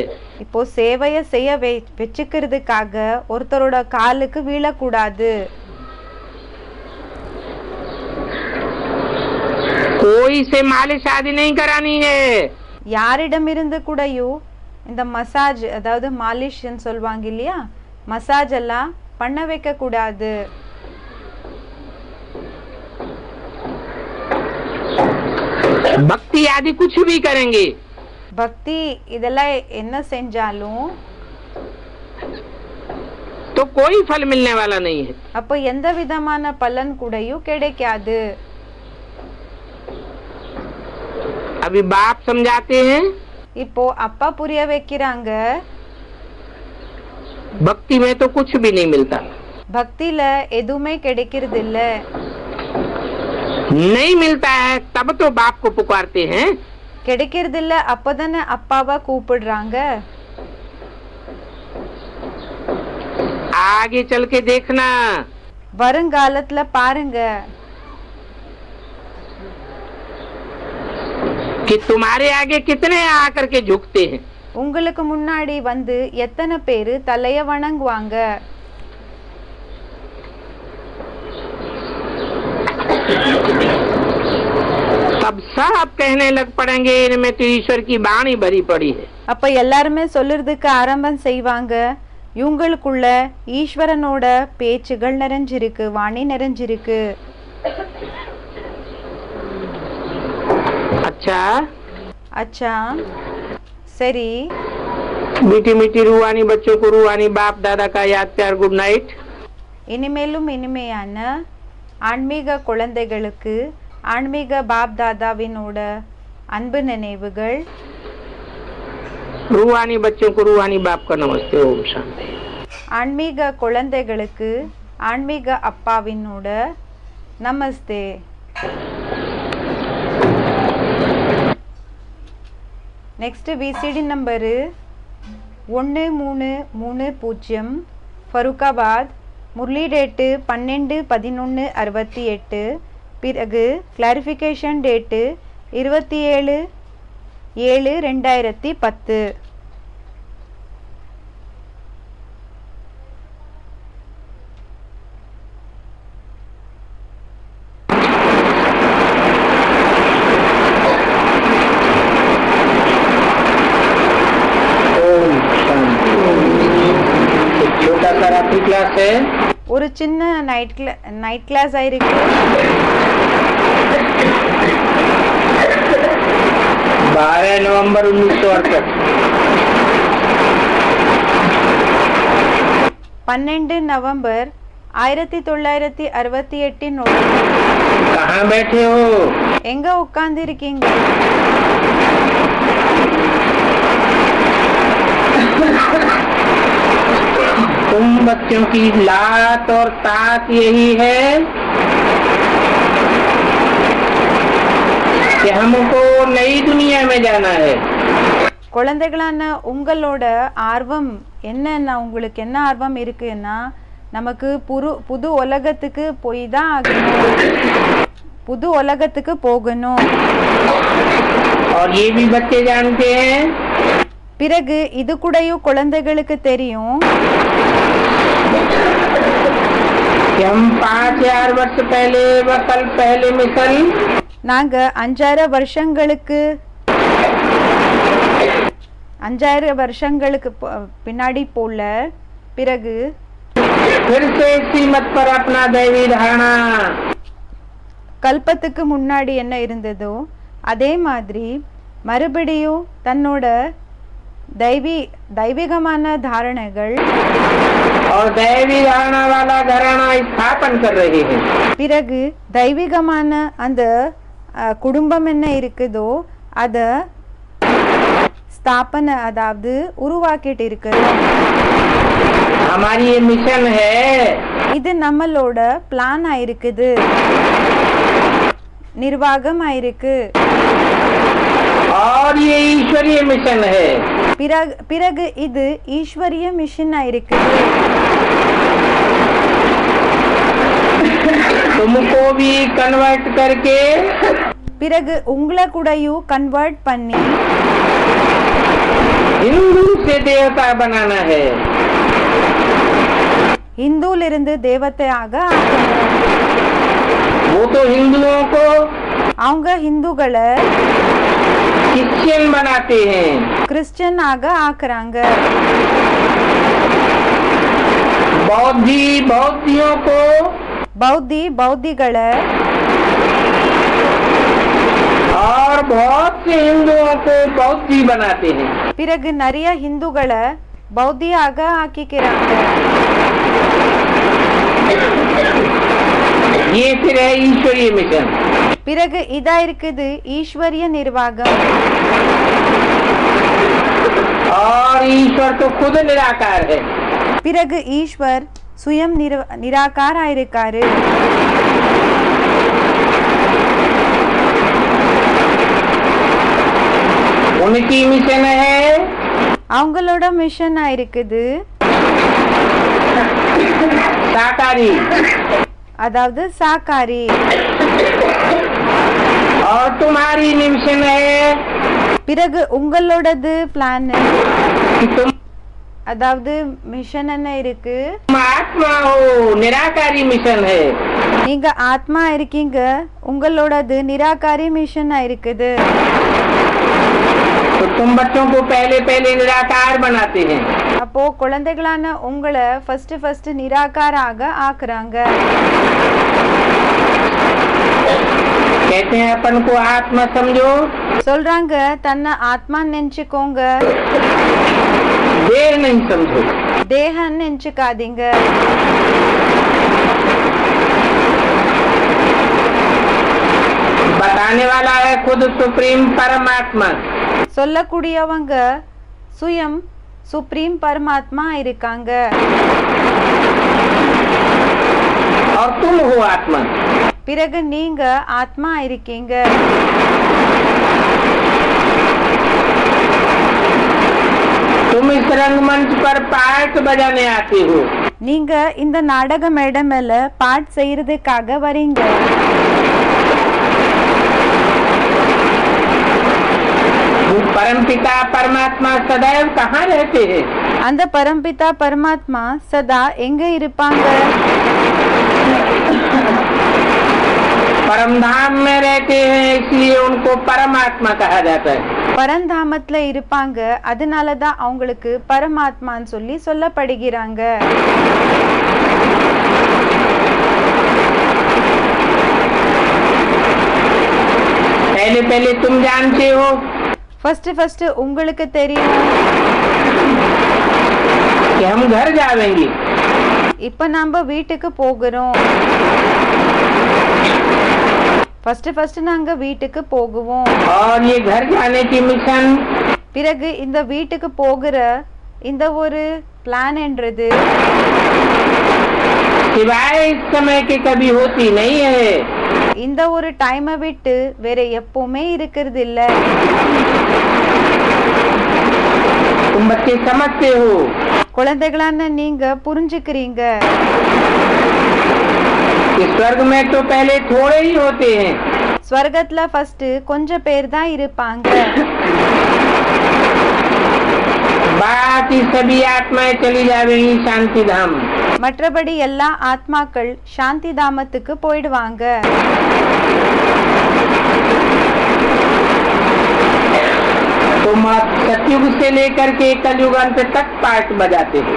இப்போ சேவைய செய்ய வச்சுக்கிறதுக்காக ஒருத்தரோட காலுக்கு வீழக்கூடாது. कोई से मालिश आदि नहीं करानी है. யாரிடமிருந்து கூடயும் இந்த மசாஜ், அதாவது மாலிஷ்ன்னு சொல்லுவாங்க இல்லையா, மசாஜ் எல்லாம் பண்ண வைக்க கூடாது. भक्ति आदि कुछ भी करेंगे, பக்தி இதெல்லாம் என்ன செஞ்சாலும் तो कोई फल मिलने वाला नहीं है. அப்போ எந்த விதமான பலன் கூடயும் கிடைக்காது. अभी बाप समझाते हैं, இப்போ அப்பா புரிய வைக்கிறாங்க, भक्ति में तो कुछ भी नहीं मिलता. பக்தியில எதுவுமே கிடைக்கிறது இல்ல. नहीं मिलता है तब तो बाप को पुकारते हैं. கிடைக்கிறது இல்ல, அப்பதானே அப்பாவை கூப்பிடுறாங்க. आगे चल के देखना, வருங்காலத்துல பாருங்க कि तुम्हारे आगे कितने आकर के झुकते हैं. உங்களுக்கு முன்னாடி வந்து எத்தனை பேரு தலைய வணங்குவாங்க. तब सब कहने लग पड़ेंगे इनमें तो ईश्वर की वाणी भरी पड़ी है। அப்ப எல்லாருமே சொல்றதுக்கு ஆரம்பம் செய்வாங்க, இவங்களுக்குள்ள ஈஸ்வரனோட பேச்சுகள் நிறைஞ்சிருக்கு, வாணி நிறைஞ்சிருக்கு. अच्छा அச்சா சரி. मीठी मीठी रूहानी बच्चों को रूहानी बाप दादा का याद प्यार गुड नाइट. இனிமேலும் இனிமையான ஆன்மீக குழந்தைகளுக்கு ஆன்மீக பாப் தாதாவினோட அன்பு நினைவுகள். रूहानी बच्चों को रूहानी बाप का नमस्ते. ओम शांति. ஆன்மீக குழந்தைகளுக்கு ஆன்மீக அப்பாவினோட நமஸ்தே. Next VCD number 1330 Farrukhabad. Murali date 12/11/68. பிறகு கிளாரிஃபிகேஷன் டேட்டு 27/7/2010. छोटा सा रात्रि क्लास है. ஒரு சின்ன நைட் கிளாஸ் ஆயிருக்கு. 12 नवंबर 1968. 12 நவம்பர் 1968. कहाँ बैठे हो? எங்க உட்கார்ந்து இருக்கீங்க? तुम बच्चों की लात और तात यही है कि हमको नई दुनिया में जाना है. குழந்தைகளான உங்களோட ஆர்வம் என்னன்னா, உங்களுக்கு என்ன ஆர்வம் இருக்குன்னா, நமக்கு புது உலகத்துக்கு போய் தான் ஆகணும், புது உலகத்துக்கு போகணும். और ये भी बच्चे जानते हैं. பிறகு இது கூடயும் குழந்தைகளுக்கு தெரியும், कि हम 5000 वर्ष पहले वकल पहले मिसल நாங்க 5000 வருஷங்களுக்கு பின்னாடி போல பிறகு फिर से इसी मत पर अपना दैवी धारणा. கல்பத்துக்கு முன்னாடி என்ன இருந்ததோ அதே மாதிரி மறுபடியும் தன்னோட தெய்வீகமான தாரணைகள் और दैवी धारणा वाला घराना स्थापन कर रहे हैं. பிறகு தெய்வீகமான அந்த குடும்பம் என்ன இருக்குதோ அத ஸ்தாபனை, அதாவது உருவாக்கிட்டு இருக்கிறோம். हमारी ये मिशन है. இது நம்மளோட பிளான் ஆயிருக்குது, நிர்வாகம் ஆயிருக்கு. और ये ईश्वरीय मिशन है. பிறகு இது ஈஸ்வரிய மிஷன் ஆயிருக்குது. तुमको भी कन्वर्ट करके பிறகு உங்களை கூடயும் கன்வெர்ட் பண்ணி हिंदू से देवता बनाना है. இந்துலிருந்து தேவதையாக ஆக்கணும். वो तो हिंदुओं को அவங்க हिंदुகளை क्रिश्चियन बनाते हैं. கிறிஸ்டியன் ஆக ஆக்குறாங்க. बौद्धियों को பௌத்திகளை और बहुत से हिंदुओं को बौद्धि बनाते हैं. பிறகு நிறைய இந்துக்களை பௌத்தியாக ஆக்கிக்கிறாங்க. ये फिर है ईश्वरीय मिशन. பிறகு இதா இருக்குது ஈஸ்வரிய நிர்வாகம். और ईश्वर तो खुद निराकार है. பிறகு ஈஸ்வர் சுயம் நிராகார இருக்காரு. उनकी मिशन है அவங்களோட மிஷன் இருக்குது साकारी. அதாவது சாக்காரி. और तुम्हारी मिशन है பிறகு உங்களோடது பிளான், कि तुम அதாவது மிஷன் என்ன இருக்கு, आत्मा हो. निराकारी मिशन है. நீங்க ஆத்மா இருக்கீங்க, உங்களோடது நிராகாரி மிஷனா இருக்குது. तो तुम बच्चों को पहले पहले निराकार बनाते हैं। அப்போ குழந்தைகளான உங்களை ஃபர்ஸ்ட் நிராகாராக ஆக்குறாங்க. कहते हैं अपन को आत्मा समझो, சொல்றாங்க தன்னை ஆத்மா நினைச்சுக்கோங்க, देह नहीं समझो। தேகன்னு நினைச்சுக்காதீங்க. बताने वाला है खुद सुप्रीम परमात्मा। சொல்லக்கூடியவங்க சுயம் சுப்ரீம் பரமாத்மா இருக்காங்க. और तुम हो आत्मा। பிறகு நீங்க ஆத்மா இருக்கீங்க. तुम इस रंगमंच पर पार्ट बजाने आते हो। நீங்க இந்த நாடக மேடை மேல பாட் செய்யறதுக்காக வரீங்க. वो परमपिता परमात्मा सदैव कहाँ रहते हैं? அந்த பரம்பிதா பரமாத்மா சதா எங்க இருப்பாங்க? परमधाम में रहते हैं, इसलिए उनको परमात्मा कहा जाता है। பரந்தாமத்துல இருப்பாங்க, அதனாலதான் அவங்களுக்கு பரமாத்மான்னு சொல்லி சொல்லப்படுகிறாங்க. पहले पहले तुम जानते हो ஃபர்ஸ்ட் உங்களுக்கு தெரியும் कि हम घर जाएंगे। இப்ப நாம வீட்டுக்கு போகிறோம். ஃபர்ஸ்ட் நாங்க வீட்டுக்கு போகுவோம். और ये घर जाने की मिशन பிறகு இந்த வீட்டுக்கு போகிற இந்த ஒரு பிளான் என்றது सिवाय इस समय के कभी होती नहीं है। இந்த ஒரு டைமை விட்டு வேற எப்பவுமே இருக்கிறது இல்ல. तुम बच्चे समझते हो குழந்தைகளான நீங்க புரிஞ்சுக்கிறீங்க. कि स्वर्ग में तो पहले थोड़े ही होते हैं। ஸ்வர்கத்துல ஃபர்ஸ்ட் கொஞ்சம் பேர் தான் இருப்பாங்க. बाकी सभी आत्माएं चली जाएंगी शांति धाम। மற்றபடி எல்லா ஆத்மாக்கள் சாந்தி தாமத்துக்கு போயிடுவாங்க. तुम सतयुग से लेकर के कलयुग अंत तक पार्ट बजाते हो।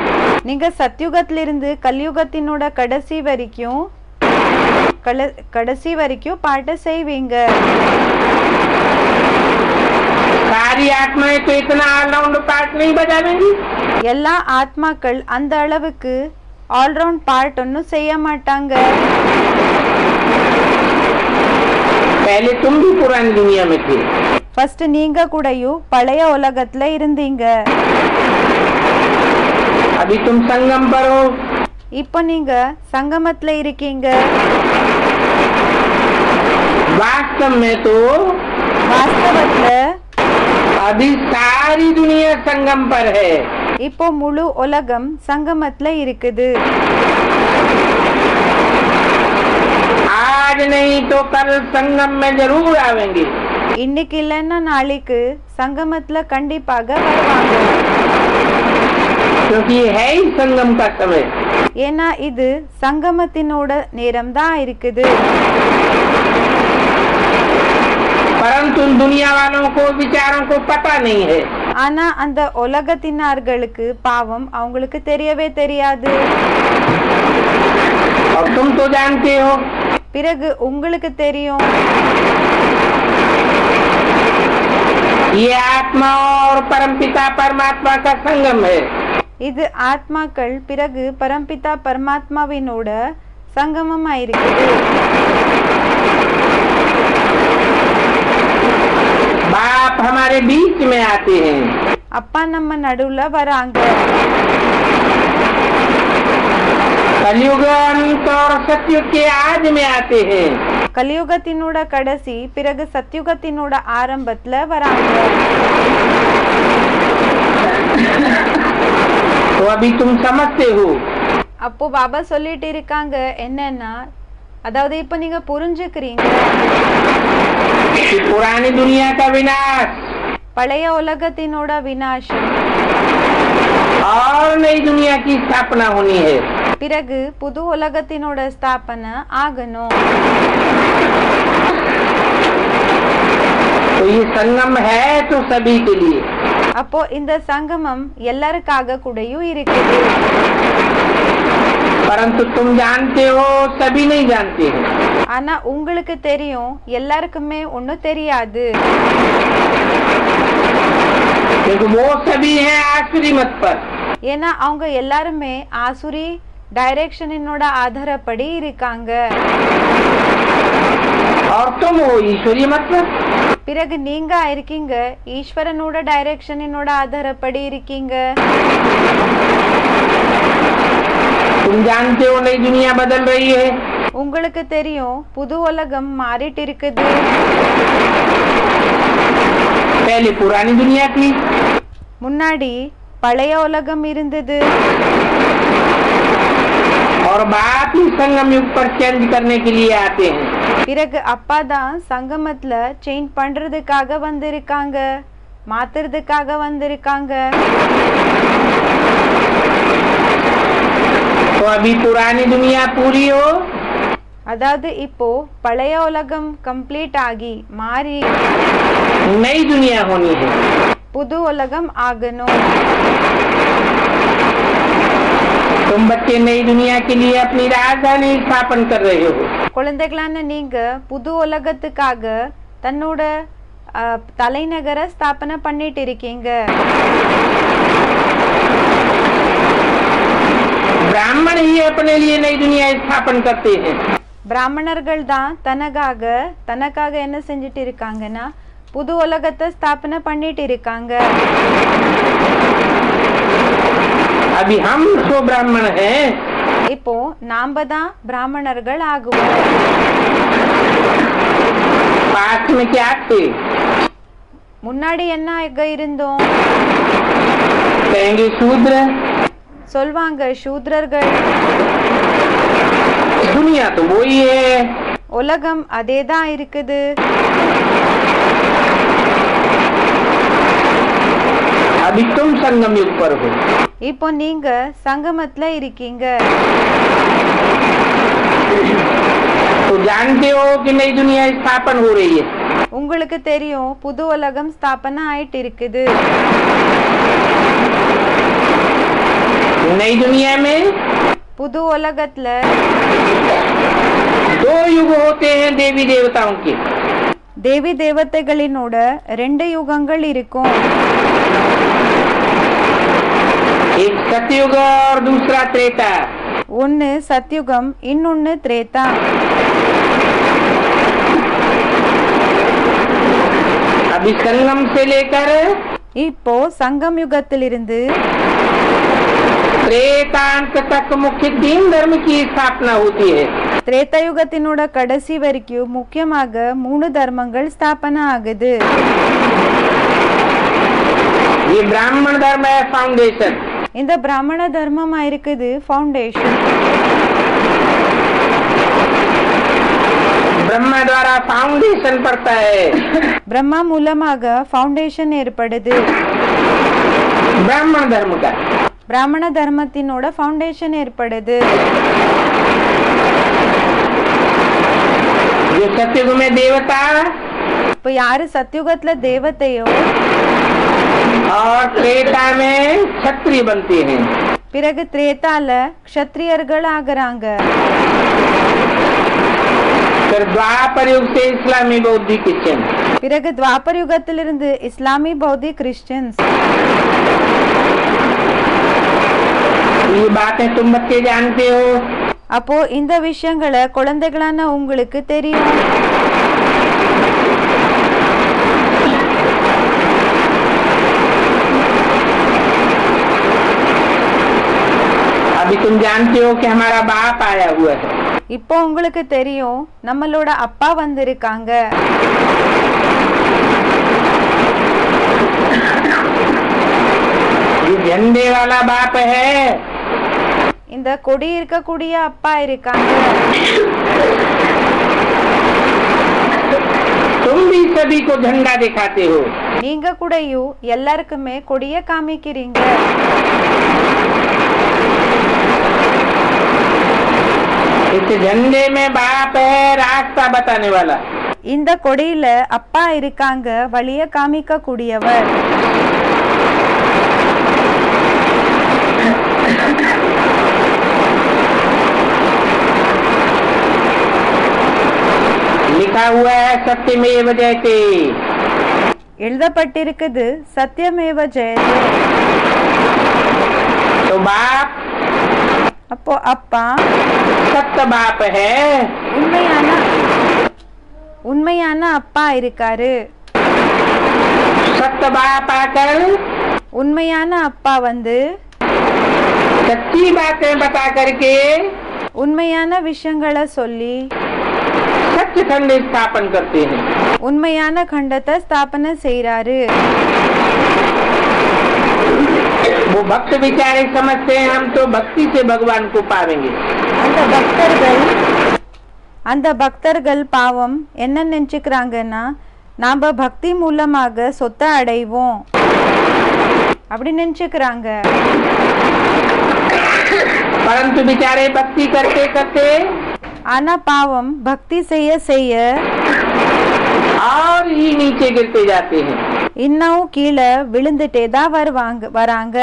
நீங்க சத்யுகத்திலிருந்து கலியுகத்தினோட கடைசி வரைக்கும் பாட்ட செய்வீங்க. सारी आत्माएं तो इतना ऑलराउंड पार्ट नहीं बजावेंगी। எல்லா ஆத்மாக்கள் அந்த அளவுக்கு ஆல்ரவுண்ட் பார்ட் ஒன்னும் செய்ய மாட்டாங்க. पहले तुम भी पुरानी दुनिया में थे। ஃபர்ஸ்ட் நீங்க கூடயும் பழைய உலகத்துல இருந்தீங்க. अभी तुम संगम पर हो। இப்போ நீங்க சங்கமத்துல இருக்கீங்க. वास्तव में तो வாஸ்தவத்துல अभी सारी दुनिया संगम पर है। இப்போ முழு உலகம் சங்கமத்துல இருக்குது. आज नहीं तो कल संगम में जरूर आवेंगे। இன்னைக்கு இல்லைன்னா நாளைக்கு சங்கமத்துல கண்டிப்பாக வருவாங்க. क्योंकि ये है ही संगम का समय। ஏன்னா இது சங்கமத்தினோட நேரம் தான் இருக்குது. परंतु दुनिया वालों को विचारों को पता नहीं है। ஆனா அந்த உலகத்தினார்களுக்கு பாவம் அவங்களுக்கு தெரியவே தெரியாது. और तुम तो जानते हो பிறகு உங்களுக்கு தெரியும் ये आत्मा और परमपिता परमात्मा का संगम है। இது ஆத்மாக்கள் பிறகு பரம்பிதா பரமாத்மாவினோட சங்கமமா இருக்குது. बाप हमारे बीच में आते हैं। அப்பா நம்ம நடுவுல வராங்க. कलयुग अंत और सतयुग के आज में आते हैं। கலியுகத்தினோட கடைசி பிறகு சத்யுகத்தினோட ஆரம்பத்துல வராங்க. तो अभी तुम समझते हो அப்போ பாபா சொல்லிட்டு இருக்காங்க என்னன்னா, அதாவது இப்ப நீங்க புரிஞ்சுக்கிறீங்க कि पुरानी दुनिया का विनाश பழைய உலகத்தினோட விநாசம் और नई दुनिया की स्थापना होनी है। பிறகு புது உலகத்தினோட ஸ்தாபனை ஆகணும். तो ये संगम है तो सभी के लिए, அப்போ இந்த சங்கமம் எல்லாருக்காக கூடயும் இருக்குது. परंतु तुम जानते हो सभी नहीं जानते हैं। ஆனா உங்களுக்கு தெரியும், எல்லாருக்குமே ஒன்னும் தெரியாது. क्योंकि वो सभी हैं आसुरी मत पर, ஏன்னா அவங்க எல்லாருமே ஆசுரி டைரக்ஷனோட ஆதாரப்படி இருக்காங்க. और तुम हो ईश्वरीय मत पर। பிறகு நீங்க இருக்கீங்க ஈஸ்வரனோட டைரக்ஷனோட ஆதாரப்படி இருக்கீங்க. तुम जानते हो नई दुनिया बदल रही है, உங்களுக்கு தெரியும் புது உலகம் மாறிட்டு இருக்குது. पहले पुरानी दुनिया थी, முன்னாடி பழைய உலகம் இருந்தது. और बाप ही संगम युग पर चेंज करने के लिए आते हैं। பிறகு அப்பா தான் சங்கமத்துல சேஞ்ச் பண்றதுக்காக வந்திருக்காங்க, மாத்துறதுக்காக வந்திருக்காங்க. तो अभी पुरानी दुनिया पूरी हो, அதாவது இப்போ பழைய உலகம் கம்ப்ளீட் ஆகி மாறி नई दुनिया होनी है। புது உலகம் ஆகணும். तुम बच्चे नई दुनिया के लिए अपनी राजधानी स्थापन कर रहे हो। குழந்தைகளான நீங்க புது உலகத்துக்காக தன்னோட தலைநகர ஸ்தாபனை பண்ணிட்டு இருக்கீங்க. ब्राह्मण ही अपने लिए नई दुनिया स्थापन करते हैं। பிராமணர்கள் தான் தனக்காக என்ன செஞ்சுட்டு இருக்காங்கன்னா புது உலகத்தை ஸ்தாபனை பண்ணிட்டு இருக்காங்க. अभी हम सो ब्राह्मण हैं, இப்போ நாம தான் பிராமணர்கள் ஆகுவோம். पास में क्या थे? முன்னாடி என்ன இருந்தோம்? कहेंगे शूद्र, சொல்வாங்க சூத்ரர்கள். दुनिया तो वही है। உலகம் அதேதான் இருக்குது. अभी तुम संगम युग पर हो, இப்போ நீங்க சங்கமத்துல இருக்கீங்க. तो जानते हो कि नई दुनिया स्थापन हो रही है। உங்களுக்கு தெரியும் புது உலகம் ஸ்தாபனை ஆயிட்டு இருக்குது. नई दुनिया में புது உலகத்துல 2 युग होते हैं देवी देवताओं के। தேவி தேவதைகளினோட 2 யுகங்கள் இருக்கும். एक सतयुग और दूसरा त्रेता। ஒன்னு சத்யுகம், இன்னொன்னு திரேதா. अभी संगम से लेकर இப்போ சங்கம் யுகத்திலிருந்து त्रेतांत तक मुख्य 3 धर्म की स्थापना होती है। திரேதா யுகத்தினோட கடைசி வரைக்கும் முக்கியமாக 3 தர்மங்கள் ஸ்தாபனை ஆகுது. ये ब्राह्मण धर्म है फाउंडेशन। இந்த பிராமண தர்மமா இருக்குது ஃபவுண்டேஷன். ब्रह्मा द्वारा फाउंडेशन पड़ता है। பிரம்மா மூலமாக ஃபவுண்டேஷன் ஏற்படுது. ब्राह्मण धर्म का பிராமண தர்மத்தினோட ஃபவுண்டேஷன் ஏற்படுது. जो सतयुग में देवता இப்போ யாரு சத்யுகத்துல தேவதையோ और त्रेता में क्षत्रिय बनते हैं। பிறகு திரேதால க்ஷத்ரியர்கள் ஆகுறாங்க. फिर द्वापर युग से इस्लामी बौद्ध क्रिश्चियन। பிறகு துவாபர் யுகத்திலிருந்து இஸ்லாமி பௌத்தி கிறிஸ்டியன்ஸ். ये बातें तुम बच्चे जानते हो। அப்போ இந்த விஷயங்களை குழந்தைகளான உங்களுக்கு தெரியும். अभी तुम जानते हो कि हमारा बाप आया हुआ है। இப்போ உங்களுக்கு தெரியும் நம்மளோட அப்பா வந்திருக்காங்க. ये झंडे वाला बाप है। இந்த கொடி இருக்கக்கூடிய அப்பா இருக்காங்க. तुम भी सभी को झंडा दिखाते हो। நீங்க கூடயும் எல்லாருக்குமே கொடிய காமிக்கிறீங்க. इस झंडे में बाप है, रास्ता बताने वाला। இந்த கொடியில அப்பா இருக்காங்க, வழிய காமிக்க கூடியவர். लिखा हुआ है सत्यमेव जयते, எழுதப்பட்டிருக்குது சத்தியமேவ ஜெயதே. तो बाप அப்போ அப்பா सत्य बाप है, உண்மையான அப்பா இருக்காரு. सत्य बाप आकर உண்மையான அப்பா வந்து सच्ची बातें बता करके உண்மையான விஷயங்களை சொல்லி सत्य खंड स्थापन करते हैं। உண்மையான खंडத்தை ஸ்தாபனை செய்றாரு. वो भक्त बेचारे समझते हैं हम तो भक्ति से भगवान को पावेंगे। அந்த பக்தர்கள் பாவம் என்ன நினைச்சுக்கிறாங்கன்னா, நாம பக்தி மூலமாக சொத்தை அடைவோம் அப்படி நினைச்சுக்கிறாங்க. परंतु बेचारे भक्ति करते करते ஆனா பாவம் பக்தி செய்ய செய்ய और ही नीचे गिरते जाते हैं। இன்னும் கீழே விழுந்துட்டே தான் வராங்க.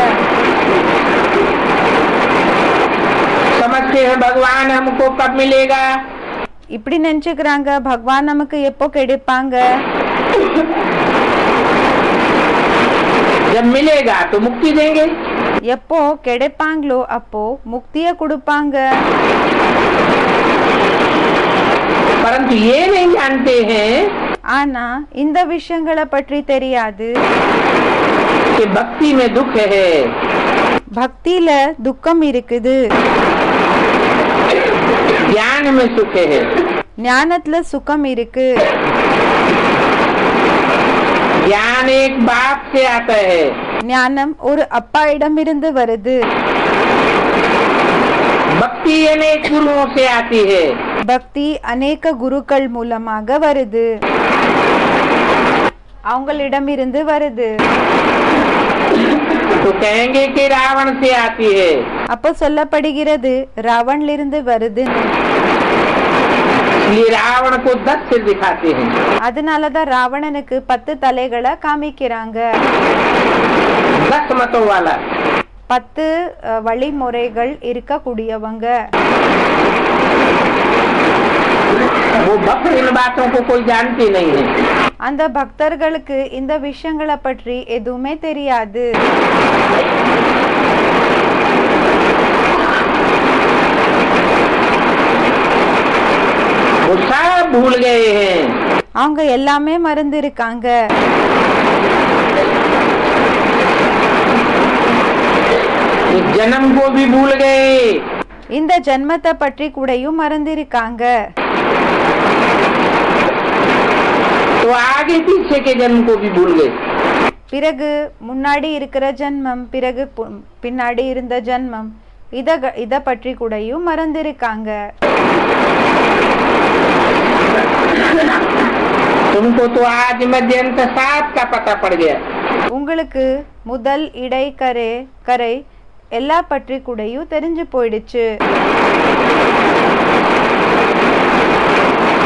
समझते हैं भगवान हमको कब मिलेगा, இப்படி நினைச்சுக்கிறாங்க, பகவான் நமக்கு எப்போ கிடைப்பாங்க. जब मिलेगा तो मुक्ति देंगे, எப்போ கிடைப்பாங்களோ அப்போ முக்திய கொடுப்பாங்க. परंतु ये नहीं जानते हैं ஆனா இந்த விஷயங்களை பற்றி தெரியாது. कि भक्ति में दुख है, பக்தியில துக்கம் இருக்குது, ज्ञान में सुख है। ஞானத்துல சுகம் இருக்கு. ज्ञान एक बाप से आता है, ஞானம் ஒரு அப்பா இடமிருந்து வருது. भक्ति अनेक गुरुओं से आती है, பக்தி அநேக குருக்கள் மூலமாக வருது, அவங்களிடமிருந்து வருது. तो कहेंगे कि रावण से आती है, அப்போ சொல்லப்படுகிறது ராவணிலிருந்து வருது. इसलिए रावण को 10 सिर दिखाते हैं। அதனாலதான் ராவணனுக்கு 10 தலைகளை காமிக்கிறாங்க. 10 मतों वाला, 10 வழிமுறைகள் இருக்கக்கூடியவங்க. वो भक्त इन बातों को कोई जानते नहीं है। அந்த பக்தர்களுக்கு இந்த விஷயங்களை பற்றி எதுவுமே தெரியாது. वो सब भूल गए हैं, அவங்க எல்லாமே மறந்து இருக்காங்க. इस जन्म को भी भूल गए, இந்த ஜென்மத்தை பற்றி கூடயும் மறந்திருக்காங்க. तो आगे पीछे के जन्म को भी भूल गए। பிறகு முன்னாடி இருக்கிற ஜென்மம், பிறகு பின்னாடி இருந்த ஜென்மம், இத பற்றி கூடயும் மறந்திருக்காங்க. तुमको तो आज मध्यंत 7 का पता पड़ गया। உங்களுக்கு முதல் இடை கரை எல்லா பற்றி கூடயும் தெரிஞ்சு போயிடுச்சு.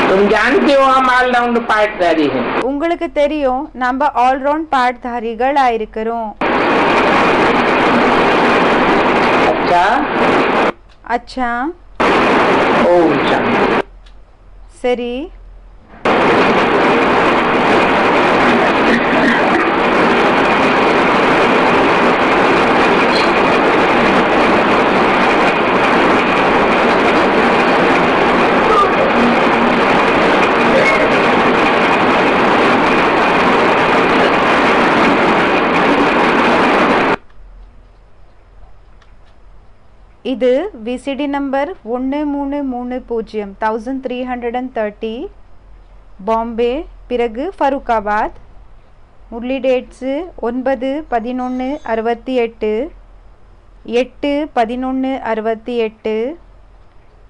तुम जानते हो हम ऑलराउंड पार्टधारी हैं। உங்களுக்கு தெரியும் நம்ம ஆல்ரவுண்ட் பாட்தாரிகள் ஆயிருக்கிறோம். अच्छा அச்சா, ओम शांति। சரி. இது விசிடி நம்பர் 1330 1330 பாம்பே, பிறகு ஃபருக்காபாத். முரளி டேட்ஸு 9/11/68, 8/11/68,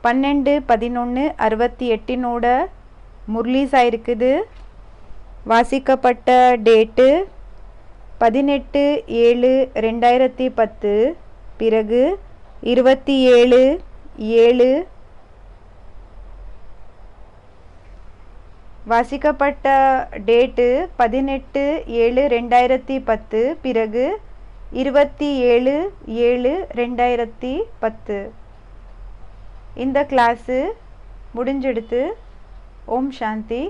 12/11/68 முரளிஸ் ஆயிருக்குது. வாசிக்கப்பட்ட டேட்டு 18/7/2010, பிறகு 27/7/2010, வாசிக்கப்பட்ட டேட்டு 18/7/2010, பிறகு 27/7/2010. இந்த கிளாஸு முடிஞ்செடுத்து. ஓம் சாந்தி.